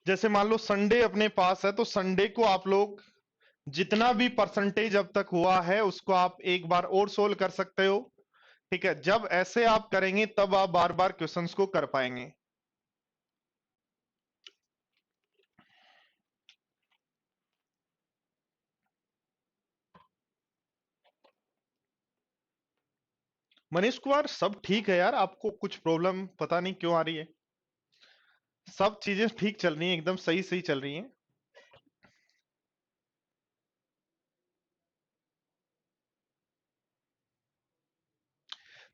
जैसे मान लो संडे अपने पास है तो संडे को आप लोग जितना भी परसेंटेज अब तक हुआ है उसको आप एक बार और सोल्व कर सकते हो। ठीक है, जब ऐसे आप करेंगे तब आप बार बार क्वेश्चंस को कर पाएंगे। मनीष कुमार सब ठीक है यार, आपको कुछ प्रॉब्लम पता नहीं क्यों आ रही है। सब चीजें ठीक चल रही हैं, एकदम सही सही चल रही हैं।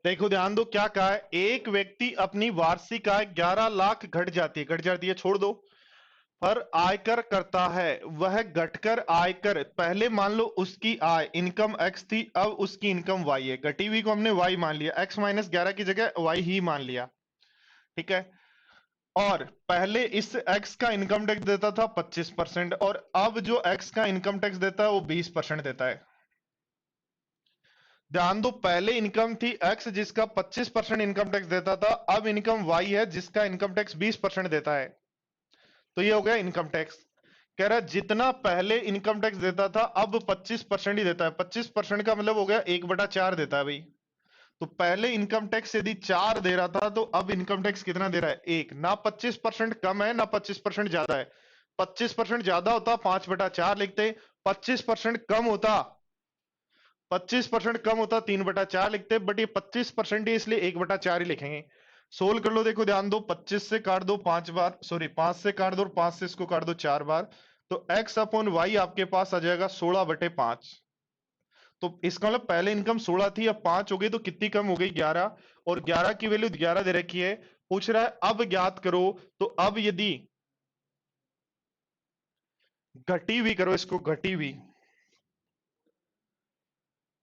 देखो ध्यान दो क्या कहा है, एक व्यक्ति अपनी वार्षिक आय 11 लाख घट जाती है छोड़ दो, पर आयकर करता है। वह घटकर आयकर, पहले मान लो उसकी आय इनकम एक्स थी, अब उसकी इनकम वाई है। घटी हुई को हमने वाई मान लिया, एक्स माइनस 11 की जगह वाई ही मान लिया। ठीक है, और पहले इस एक्स का इनकम टैक्स देता था 25%, और अब जो एक्स का इनकम टैक्स देता है वो 20% देता है। ध्यान दो, पहले इनकम थी एक्स जिसका 25% इनकम टैक्स देता था, अब इनकम वाई है जिसका इनकम टैक्स 20% देता है। तो ये हो गया इनकम टैक्स। कह रहा है जितना पहले इनकम टैक्स देता था अब 25% ही देता है। 25% का मतलब हो गया 1/4 देता है भाई। तो पहले इनकम टैक्स यदि 4 दे रहा था तो अब इनकम टैक्स कितना दे रहा है, 1 ना। 25% कम है ना 25% ज्यादा है। 25% ज्यादा होता 5/4 लिखते, 25% कम होता 3/4 लिखते, बट ये 25% है इसलिए 1/4 ही लिखेंगे। सोल्व कर लो, देखो ध्यान दो, 25 से काट दो 5 बार, सॉरी 5 से काट दो और 5 से इसको काट दो 4 बार। तो x अपॉन वाई आपके पास आ जाएगा 16/5। तो इसका मतलब पहले इनकम 16 थी, अब 5 हो गई, तो कितनी कम हो गई, 11। और 11 की वैल्यू 11 दे रखी है। पूछ रहा है अब ज्ञात करो। तो अब यदि घटी हुई करो, इसको घटी हुई,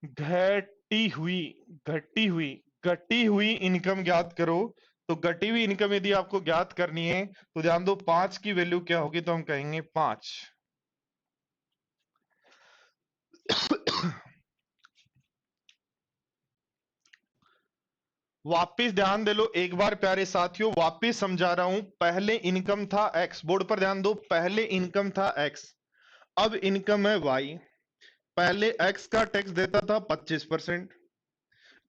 घटी हुई घटी हुई घटी हुई इनकम ज्ञात करो। तो घटी हुई इनकम यदि आपको ज्ञात करनी है तो ध्यान दो 5 की वैल्यू क्या होगी, तो हम कहेंगे 5। वापिस ध्यान दे लो एक बार प्यारे साथियों, वापिस समझा रहा हूं। पहले इनकम था एक्स, बोर्ड पर ध्यान दो, पहले इनकम था एक्स, अब इनकम है वाई। पहले एक्स का टैक्स देता था 25%,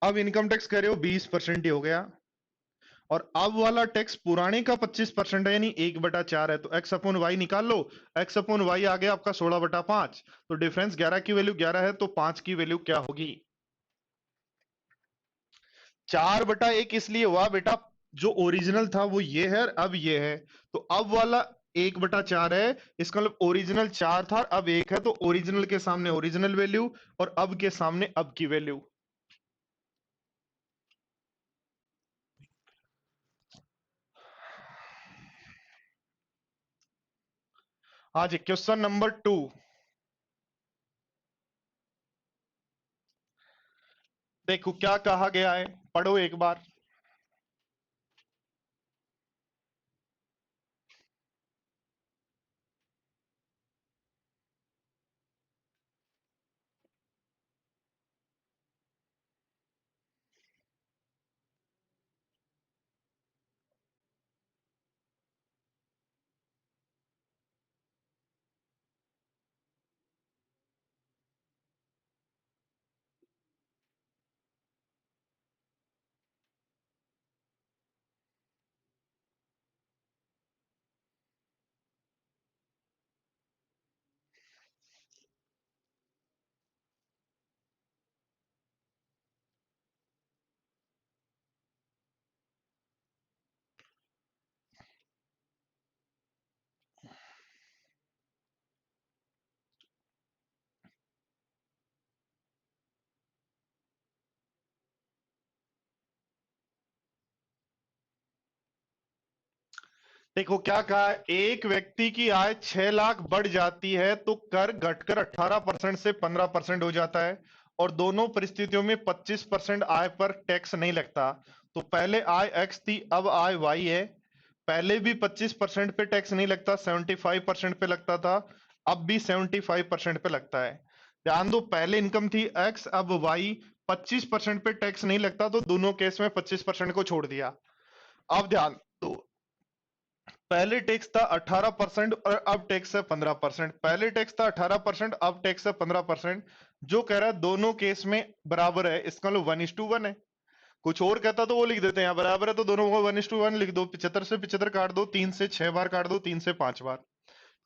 अब इनकम टैक्स कह रहे हो 20% ही हो गया। और अब वाला टैक्स पुराने का 25% है, यानी 1/4 है। तो एक्स अपॉन वाई निकाल लो, एक्स अपॉन वाई आ गया आपका 16/5। तो डिफरेंस 11 की वैल्यू 11 है, तो 5 की वैल्यू क्या होगी? 4/1 इसलिए हुआ बेटा, जो ओरिजिनल था वो ये है, अब ये है। तो अब वाला 1/4 है, इसका मतलब ओरिजिनल 4 था, अब 1 है। तो ओरिजिनल के सामने ओरिजिनल वैल्यू और अब के सामने अब की वैल्यू। हाँ जी, क्वेश्चन नंबर 2। देखो क्या कहा गया है, पढ़ो एक बार। देखो क्या कहा है, एक व्यक्ति की आय 6 लाख बढ़ जाती है तो कर घटकर 18% से 15% हो जाता है, और दोनों परिस्थितियों में 25% आय पर टैक्स नहीं लगता। तो पहले आय एक्स थी, अब आय वाई है। पहले भी 25% पे टैक्स नहीं लगता, 75% पे लगता था, अब भी 75% पे लगता है। ध्यान दो, पहले इनकम थी एक्स, अब वाई, 25% पे टैक्स नहीं लगता, तो दोनों केस में 25% को छोड़ दिया। अब ध्यान दो, पहले टैक्स था 18% और अब टैक्स है 15%। पहले टैक्स था 18%, अब टैक्स है 15%। जो कह रहा है दोनों केस में बराबर है, इसका मतलब 1:1 है। कुछ और कहता तो वो लिख देते हैं, बराबर है तो दोनों को 1:1 लिख दो। 75 से 75 काट दो, 3 से 6 बार काट दो, 3 से 5 बार।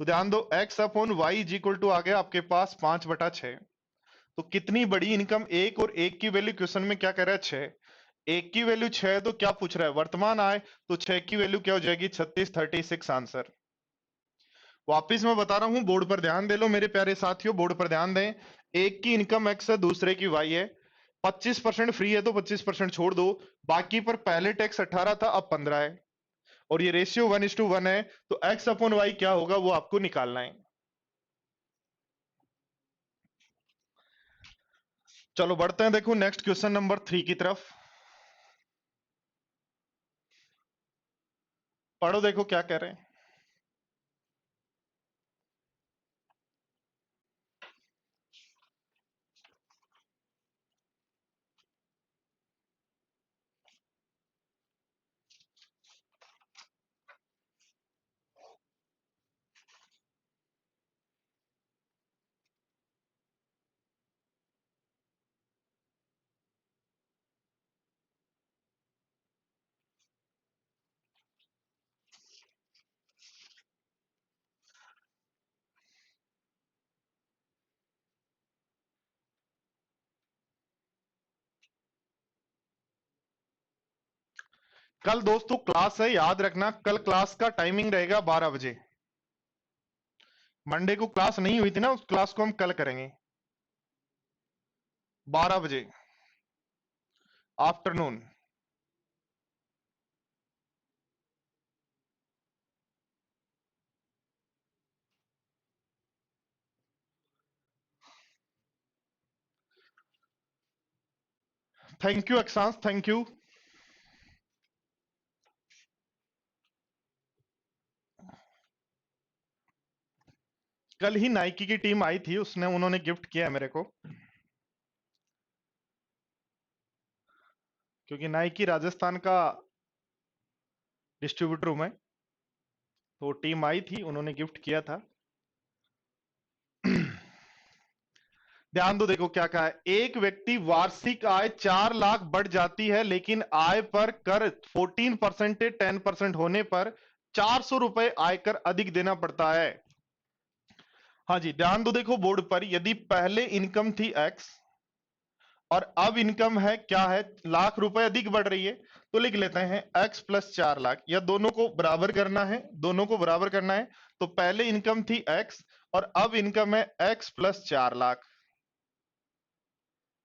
तो ध्यान दो, x upon y is equal to आ गया आपके पास 5/6। तो कितनी बड़ी इनकम, एक और एक की वैल्यू क्वेश्चन में क्या कह रहा है 6, एक की वैल्यू 6 है, तो क्या पूछ रहा है वर्तमान आय, तो 6 की वैल्यू क्या हो जाएगी 36, 36 आंसर। वापिस मैं बता रहा हूं, बोर्ड पर ध्यान दे लो मेरे प्यारे साथियों, बोर्ड पर ध्यान दें। एक की इनकम एक्स है, दूसरे की वाई है। 25% फ्री है तो 25% छोड़ दो, बाकी पर पहले टैक्स 18 था, अब 15 है, और ये रेशियो 1:1 है। तो एक्स अपॉन वाई क्या होगा वो आपको निकालना है। चलो बढ़ते हैं, देखो नेक्स्ट क्वेश्चन नंबर 3 की तरफ। पढ़ो, देखो क्या कह रहे हैं। कल दोस्तों क्लास है, याद रखना, कल क्लास का टाइमिंग रहेगा 12 बजे। मंडे को क्लास नहीं हुई थी ना, उस क्लास को हम कल करेंगे 12 बजे आफ्टरनून। थैंक यू अक्षांश, थैंक यू। कल ही नाइकी की टीम आई थी, उसने उन्होंने गिफ्ट किया है मेरे को। क्योंकि नाइकी राजस्थान का डिस्ट्रीब्यूटर हूं मैं, तो टीम आई थी, उन्होंने गिफ्ट किया था। ध्यान दो, देखो क्या कहा है। एक व्यक्ति वार्षिक आय 4 लाख बढ़ जाती है, लेकिन आय पर कर 14% से 10% होने पर 400 रुपए आयकर अधिक देना पड़ता है। हाँ जी, ध्यान दो, देखो बोर्ड पर, यदि पहले इनकम थी एक्स और अब इनकम है क्या है, लाख रुपए अधिक बढ़ रही है, तो लिख लेते हैं एक्स प्लस 4 लाख, या दोनों को बराबर करना है, दोनों को बराबर करना है। तो पहले इनकम थी एक्स और अब इनकम है एक्स प्लस 4 लाख।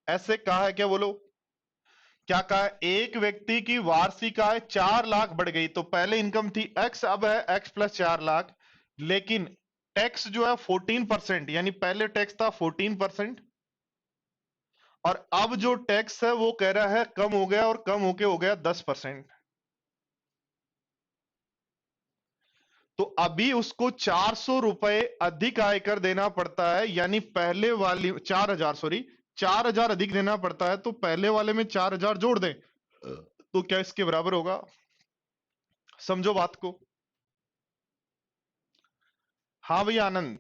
ऐसे कहा है क्या, बोलो क्या कहा है? एक व्यक्ति की वार्षिक आय 4 लाख बढ़ गई, तो पहले इनकम थी एक्स, अब है एक्स प्लस 4 लाख, लेकिन टैक्स जो है 14%, यानी पहले टैक्स था 14%, और अब जो टैक्स है वो कह रहा है कम हो गया, और कम होके हो गया 10%। तो अभी उसको 400 रुपए अधिक आयकर देना पड़ता है, यानी पहले वाली 4,000, सॉरी 4,000 अधिक देना पड़ता है, तो पहले वाले में 4,000 जोड़ दें तो क्या इसके बराबर होगा? समझो बात को। हाँ भैया आनंद।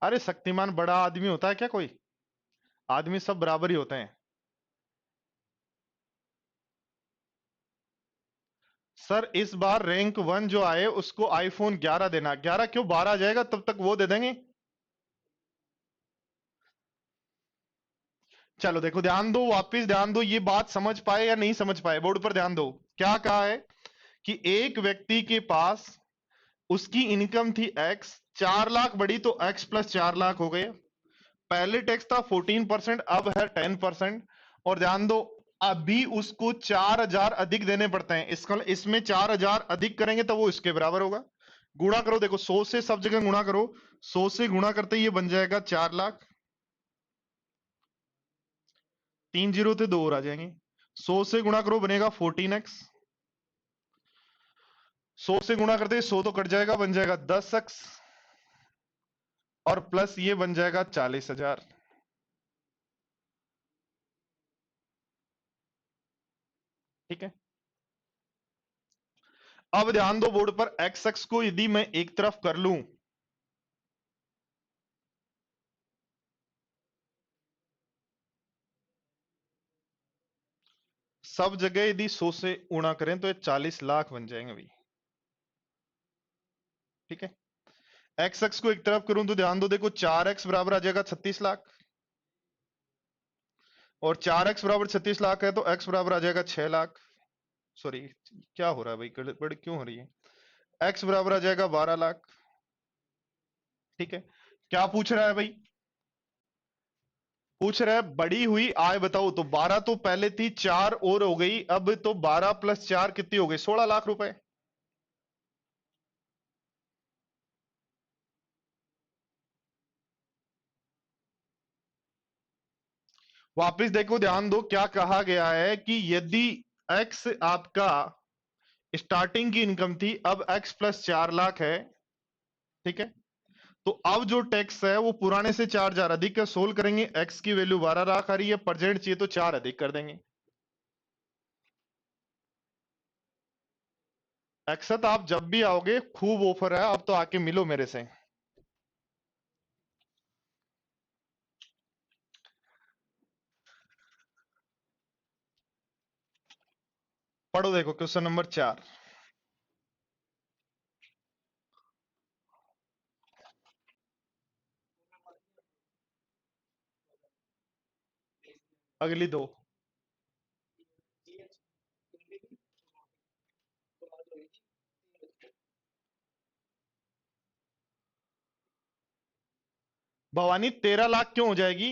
अरे शक्तिमान बड़ा आदमी होता है क्या कोई? आदमी सब बराबर ही होते हैं। सर इस बार रैंक 1 जो आए उसको आईफोन 11 देना। 11 क्यों, 12 आ जाएगा तब तक वो दे देंगे। चलो देखो, ध्यान दो, वापस ध्यान दो, ये बात समझ पाए या नहीं समझ पाए, बोर्ड पर ध्यान दो। क्या कहा है कि एक व्यक्ति के पास, उसकी इनकम थी एक्स, 4 लाख बढ़ी तो एक्स प्लस 4 लाख हो गए। पहले टैक्स था 14%, अब है 10%। और ध्यान दो, अभी उसको 4,000 अधिक देने पड़ते हैं। इसका इसमें 4,000 अधिक करेंगे तो वो इसके बराबर होगा। गुणा करो, देखो 100 से सब जगह गुणा करो, 100 से गुणा करते ये बन जाएगा 4 लाख। 3 जीरो थे, 2 और आ जाएंगे। 100 से गुणा करो बनेगा 14x। 100 से गुणा करते 100 तो कट जाएगा, बन जाएगा 10x, और प्लस ये बन जाएगा 40,000। ठीक है, अब ध्यान दो बोर्ड पर, एक्स एक्स को यदि मैं एक तरफ कर लूं, सब जगह यदि 100 से गुणा करें तो ये 40 लाख बन जाएंगे भाई। ठीक है, एक्स एक्स को एक तरफ करूं तो ध्यान दो, देखो 4x बराबर आ जाएगा 36 लाख, और 4x बराबर 36 लाख है तो x बराबर आ जाएगा 6 लाख। सॉरी, क्या हो रहा है भाई, गड़बड़ क्यों हो रही है? x बराबर आ जाएगा 12 लाख। ठीक है, क्या पूछ रहा है भाई? पूछ रहा है बड़ी हुई आय बताओ, तो 12 तो पहले थी, 4 और हो गई, अब तो 12 प्लस 4 कितनी हो गई, 16 लाख रुपए। वापिस देखो, ध्यान दो, क्या कहा गया है कि यदि x आपका स्टार्टिंग की इनकम थी, अब x प्लस 4 लाख है। ठीक है, तो अब जो टैक्स है वो पुराने से 4,000 अधिक है, सोल्व करेंगे, x की वैल्यू 12 लाख आ रही है, प्रेजेंट चाहिए तो 4 अधिक कर देंगे। अक्षत आप जब भी आओगे खूब ऑफर है, अब तो आके मिलो मेरे से। पढ़ो, देखो क्वेश्चन नंबर 4। अगली दो। भवानी 13 लाख क्यों हो जाएगी?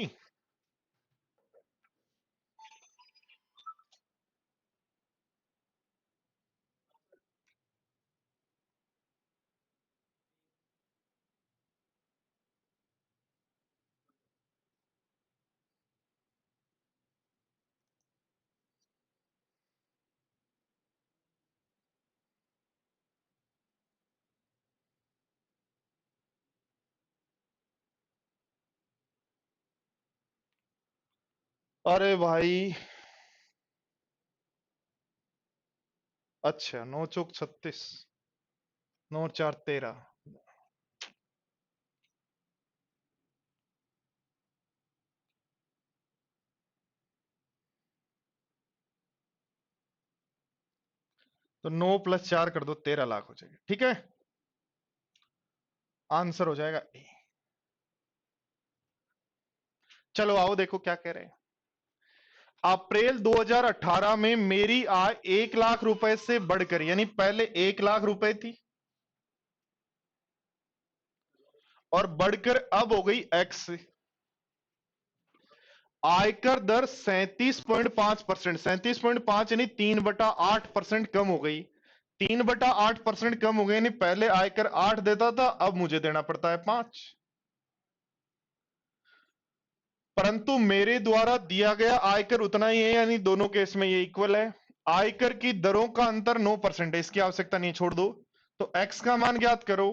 अरे भाई, अच्छा 9 चौक 36, 9 4 13। तो 9 + 4 कर दो, 13 लाख हो जाएगा। ठीक है, आंसर हो जाएगा ए। चलो आओ देखो क्या कह रहे हैं। अप्रैल 2018 में मेरी आय 1 लाख रुपए से बढ़कर, यानी पहले 1 लाख रुपए थी और बढ़कर अब हो गई एक्स। आयकर दर 37.5%, 37.5 यानी 3/8% कम हो गई। 3/8% कम हो गई, यानी पहले आयकर 8 देता था, अब मुझे देना पड़ता है 5। परंतु मेरे द्वारा दिया गया आयकर उतना ही है, यानी दोनों केस में ये इक्वल है। आयकर की दरों का अंतर 9% है, इसकी आवश्यकता नहीं, छोड़ दो। तो एक्स का मान ज्ञात करो।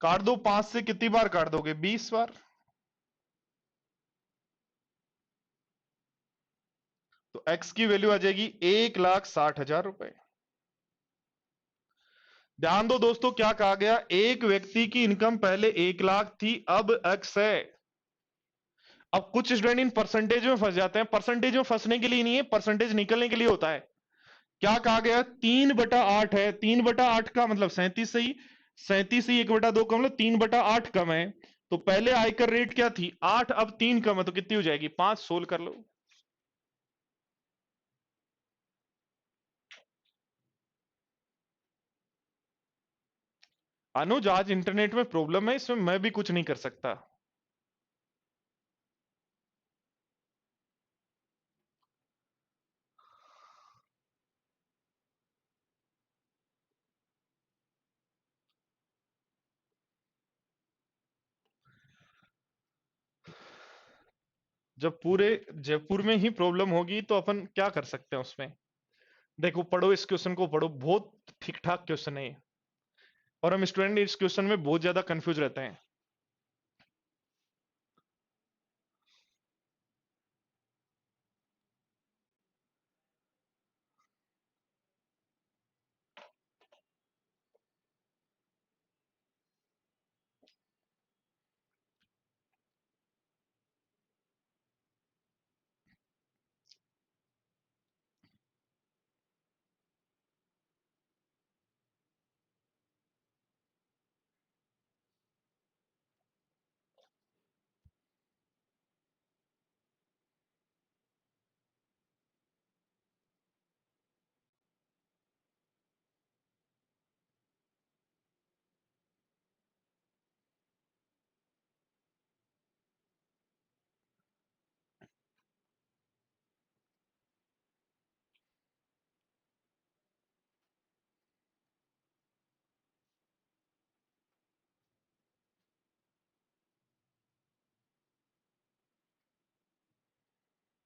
काट दो, 5 से कितनी बार काट दोगे? 20 बार। तो एक्स की वैल्यू आ जाएगी 1,60,000 रुपए। ध्यान दो दोस्तों, क्या कहा गया? एक व्यक्ति की इनकम पहले 1 लाख थी, अब एक्स है। अब कुछ स्टूडेंट इन परसेंटेज में फंस जाते हैं। परसेंटेज में फंसने के लिए नहीं है, परसेंटेज निकलने के लिए होता है। क्या कहा गया? 3/8 है, 3/8 का मतलब 37 सही। 37 ही 1/2 का मतलब 3/8 कम है। तो पहले आयकर रेट क्या थी? 8, अब 3 कम है, तो कितनी हो जाएगी? 5। सोल्व कर लो। अनुज, आज इंटरनेट में प्रॉब्लम है, इसमें मैं भी कुछ नहीं कर सकता। जब पूरे जयपुर में ही प्रॉब्लम होगी तो अपन क्या कर सकते हैं उसमें? देखो, पढ़ो इस क्वेश्चन को, पढ़ो, बहुत ठीक ठाक क्वेश्चन है ये। और हम स्टूडेंट इस क्वेश्चन में बहुत ज्यादा कंफ्यूज रहते हैं।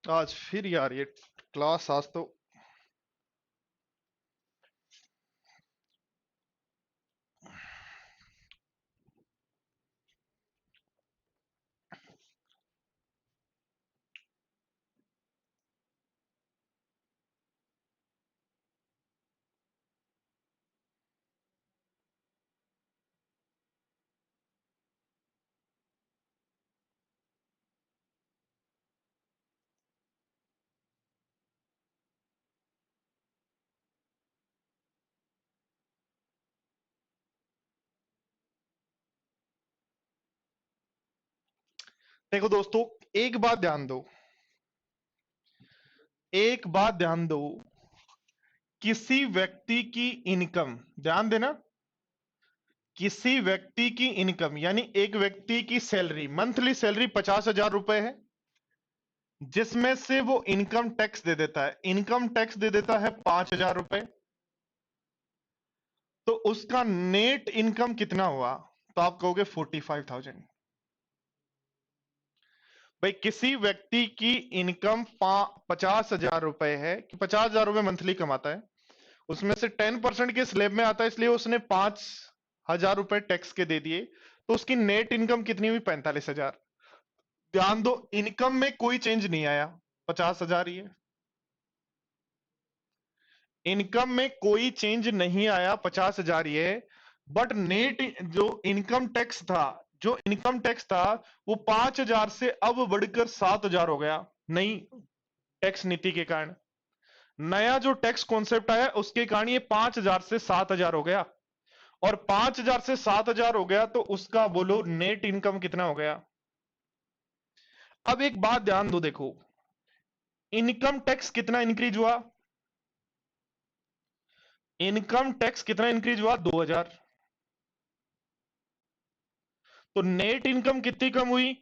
आज फिर यार ये क्लास, आज तो देखो दोस्तों, एक बात ध्यान दो, एक बात ध्यान दो। किसी व्यक्ति की इनकम, ध्यान देना, किसी व्यक्ति की इनकम यानी एक व्यक्ति की सैलरी, मंथली सैलरी 50,000 रुपए है, जिसमें से वो इनकम टैक्स दे देता है, इनकम टैक्स दे देता है 5,000 रुपए। तो उसका नेट इनकम कितना हुआ? तो आप कहोगे 45,000। भाई, किसी व्यक्ति की इनकम 50,000 रुपए है, कि 50,000 रुपए मंथली कमाता है, उसमें से 10% के स्लेब में आता है, इसलिए उसने 5,000 रुपए टैक्स के दे दिए। तो उसकी नेट इनकम कितनी हुई? 45,000। ध्यान दो, इनकम में कोई चेंज नहीं आया, 50,000 ही है। इनकम में कोई चेंज नहीं आया, 50,000 ही है। बट नेट जो इनकम टैक्स था, जो इनकम टैक्स था वो 5,000 से अब बढ़कर 7,000 हो गया, नई टैक्स नीति के कारण। नया जो टैक्स कॉन्सेप्ट आया उसके कारण ये 5,000 से 7,000 हो गया। और 5,000 से 7,000 हो गया तो उसका बोलो नेट इनकम कितना हो गया। अब एक बात ध्यान दो, देखो इनकम टैक्स कितना इंक्रीज हुआ, इनकम टैक्स कितना इंक्रीज हुआ 2,000। तो नेट इनकम कितनी कम हुई,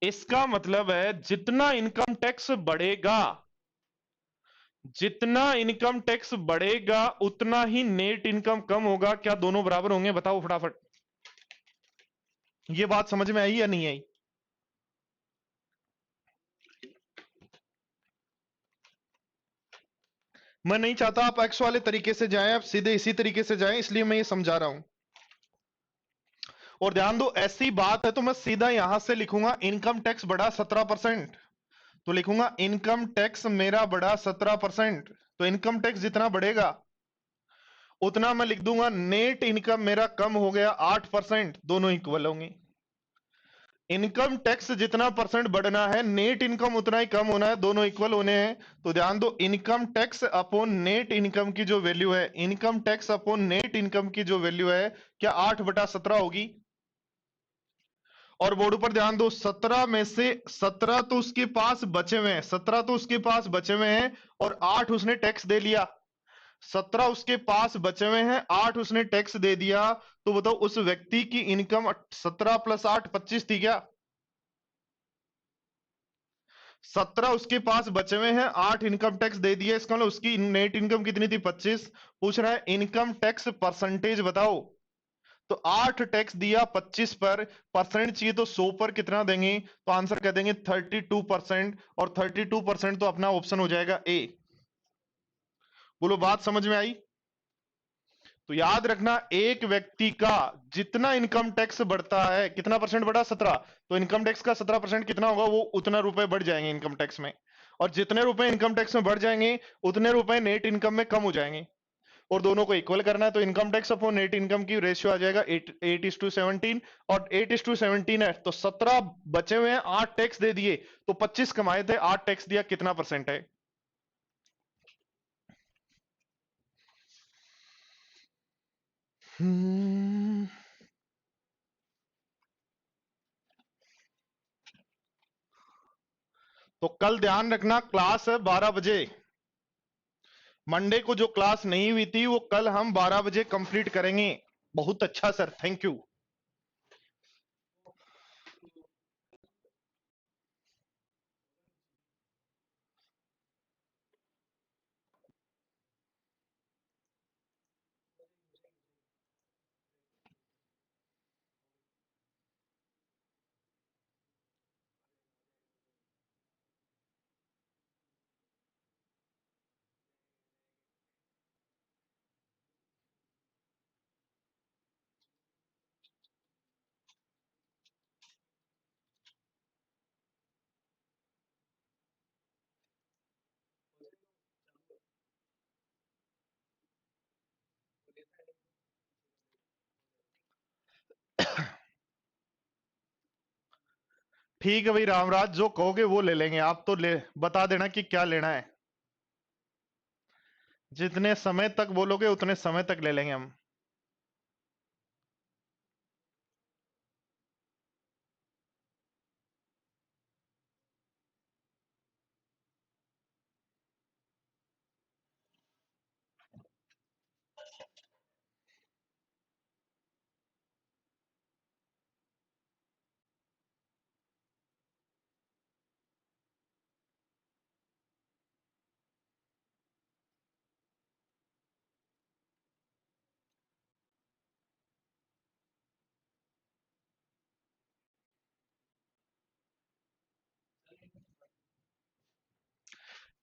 इसका मतलब है जितना इनकम टैक्स बढ़ेगा, जितना इनकम टैक्स बढ़ेगा उतना ही नेट इनकम कम होगा। क्या दोनों बराबर होंगे, बताओ फटाफट। ये बात समझ में आई या नहीं आई। मैं नहीं चाहता आप एक्स वाले तरीके से जाएं, आप सीधे इसी तरीके से जाएं, इसलिए मैं ये समझा रहा हूं। और ध्यान दो, ऐसी बात है तो मैं सीधा यहां से लिखूंगा इनकम टैक्स बढ़ा 17%, तो लिखूंगा इनकम टैक्स मेरा बढ़ा 17%। तो इनकम टैक्स जितना बढ़ेगा उतना मैं लिख दूंगा नेट इनकम मेरा कम हो गया 8%, दोनों इक्वल होंगे। इनकम टैक्स जितना परसेंट बढ़ना है नेट इनकम उतना ही कम होना है, दोनों इक्वल होने हैं। तो ध्यान दो, income tax upon net income की जो वैल्यू है, income tax upon net income की जो वैल्यू है, क्या 8/17 होगी। और बोर्ड पर ध्यान दो, 17 में से 17 तो उसके पास बचे हुए हैं, 17 तो उसके पास बचे हुए हैं और 8 उसने टैक्स दे लिया। 17 उसके पास बचे हुए हैं, 8 उसने टैक्स दे दिया। तो बताओ उस व्यक्ति की इनकम 17 + 8 25 थी क्या। 17 उसके पास बचे हुए हैं, 8 इनकम टैक्स दे दिया, इसका मतलब उसकी नेट इनकम कितनी थी 25। पूछ रहा है इनकम टैक्स परसेंटेज बताओ। तो 8 टैक्स दिया 25 पर, परसेंट चाहिए तो 100 पर कितना देंगे, तो आंसर कह देंगे 32%। और 32% तो अपना ऑप्शन हो जाएगा ए। बोलो बात समझ में आई। तो याद रखना, एक व्यक्ति का जितना इनकम टैक्स बढ़ता है, कितना परसेंट बढ़ा 17, तो इनकम टैक्स का 17% कितना होगा, वो उतना रुपए बढ़ जाएंगे इनकम टैक्स में। और जितने रुपए इनकम टैक्स में बढ़ जाएंगे उतने रुपए नेट इनकम में कम हो जाएंगे। और दोनों को इक्वल करना है, तो income tax upon net income की रेशियो आ जाएगा 8:17। और 8:17 है तो 17 बचे हुए हैं, 8 टैक्स दे दिए, तो 25 कमाए थे, 8 टैक्स दिया, कितना परसेंट है। हम्म, तो कल ध्यान रखना क्लास है 12 बजे। मंडे को जो क्लास नहीं हुई थी वो कल हम 12 बजे कंप्लीट करेंगे। बहुत अच्छा सर, थैंक यू। ठीक है भाई रामराज, जो कहोगे वो ले लेंगे, आप तो ले बता देना कि क्या लेना है। जितने समय तक बोलोगे उतने समय तक ले लेंगे हम।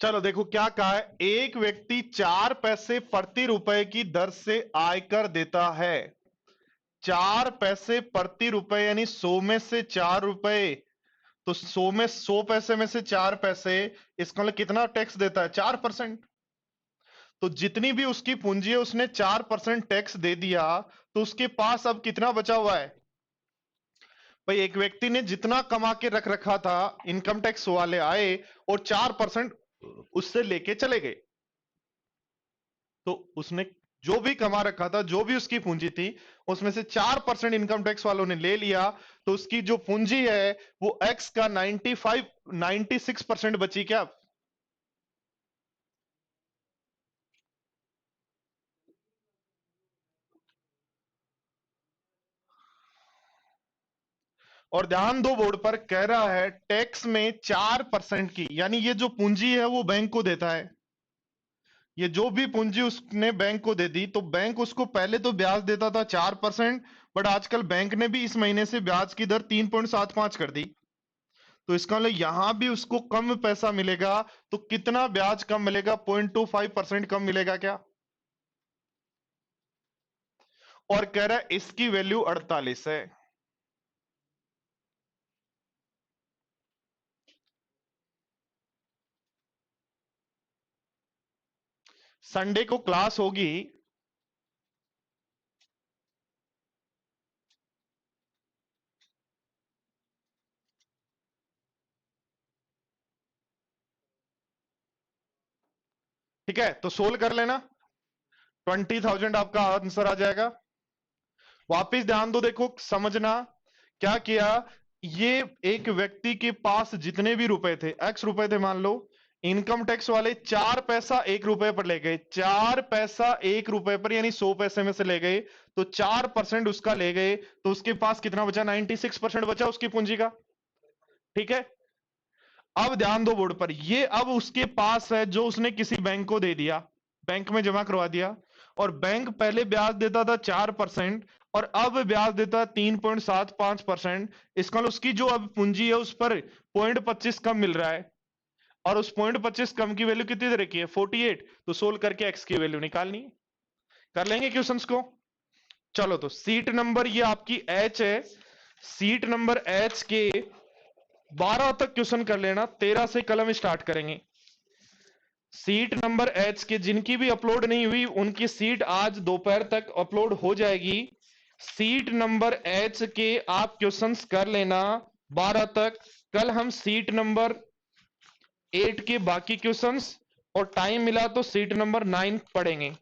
चलो देखो क्या कहा है, एक व्यक्ति 4 पैसे प्रति रुपए की दर से आयकर देता है। 4 पैसे प्रति रुपए, यानी 100 में से 4 रुपए, तो 100 में 100 पैसे में से 4 पैसे, इसका मतलब कितना टैक्स देता है? 4%। तो जितनी भी उसकी पूंजी है उसने 4% टैक्स दे दिया, तो उसके पास अब कितना बचा हुआ है? भाई एक व्यक्ति ने जितना कमा के रख रखा था, इनकम टैक्स वाले आए और 4% उससे लेके चले गए। तो उसने जो भी कमा रखा था, जो भी उसकी पूंजी थी, उसमें से 4% इनकम टैक्स वालों ने ले लिया, तो उसकी जो पूंजी है वो एक्स का 96% बची क्या? और ध्यान दो बोर्ड पर कह रहा है टैक्स में 4% की, यानी ये जो पूंजी है वो बैंक को देता है। ये जो भी पूंजी उसने बैंक को दे दी, तो बैंक उसको पहले तो ब्याज देता था 4%, बट आजकल बैंक ने भी इस महीने से ब्याज की दर 3.75 कर दी। तो इसका मतलब यहां भी उसको कम पैसा मिलेगा। तो कितना ब्याज कम मिलेगा? 0.25% कम मिलेगा क्या? और कह रहा है इसकी वैल्यू 48 है। संडे को क्लास होगी। ठीक है, तो सोल्व कर लेना। 20,000 आपका आंसर आ जाएगा। वापिस ध्यान दो, देखो समझना क्या किया। ये एक व्यक्ति के पास जितने भी रुपए थे, एक्स रुपए थे मान लो, इनकम टैक्स वाले 4 पैसा 1 रुपए पर ले गए, 4 पैसा 1 रुपए पर, यानी 100 पैसे में से ले गए, तो 4% उसका ले गए, तो उसके पास कितना बचा? 96% बचा उसकी पूंजी का। ठीक है, अब ध्यान दो बोर्ड पर, ये अब उसके पास है जो उसने किसी बैंक को दे दिया, बैंक में जमा करवा दिया, और बैंक पहले ब्याज देता था 4% और अब ब्याज देता है 3.75%। इसका मतलब उसकी जो अब पूंजी है उस पर 0.25 कम मिल रहा है, और उस 0.25 कम की वैल्यू कितनी दे रखी है? 48। तो सोल्व करके एक्स की वैल्यू निकालनी है। कर लेंगे क्वेश्चंस को? चलो, तो सीट नंबर ये आपकी एच है, सीट नंबर एच के 12 तक क्वेश्चन कर लेना, 13 से कलम स्टार्ट करेंगे। सीट नंबर एच के जिनकी भी अपलोड नहीं हुई उनकी सीट आज दोपहर तक अपलोड हो जाएगी। सीट नंबर एच के आप क्वेश्चंस कर लेना 12 तक। कल हम सीट नंबर 8 के बाकी क्वेश्चंस, और टाइम मिला तो सीट नंबर 9 पढ़ेंगे।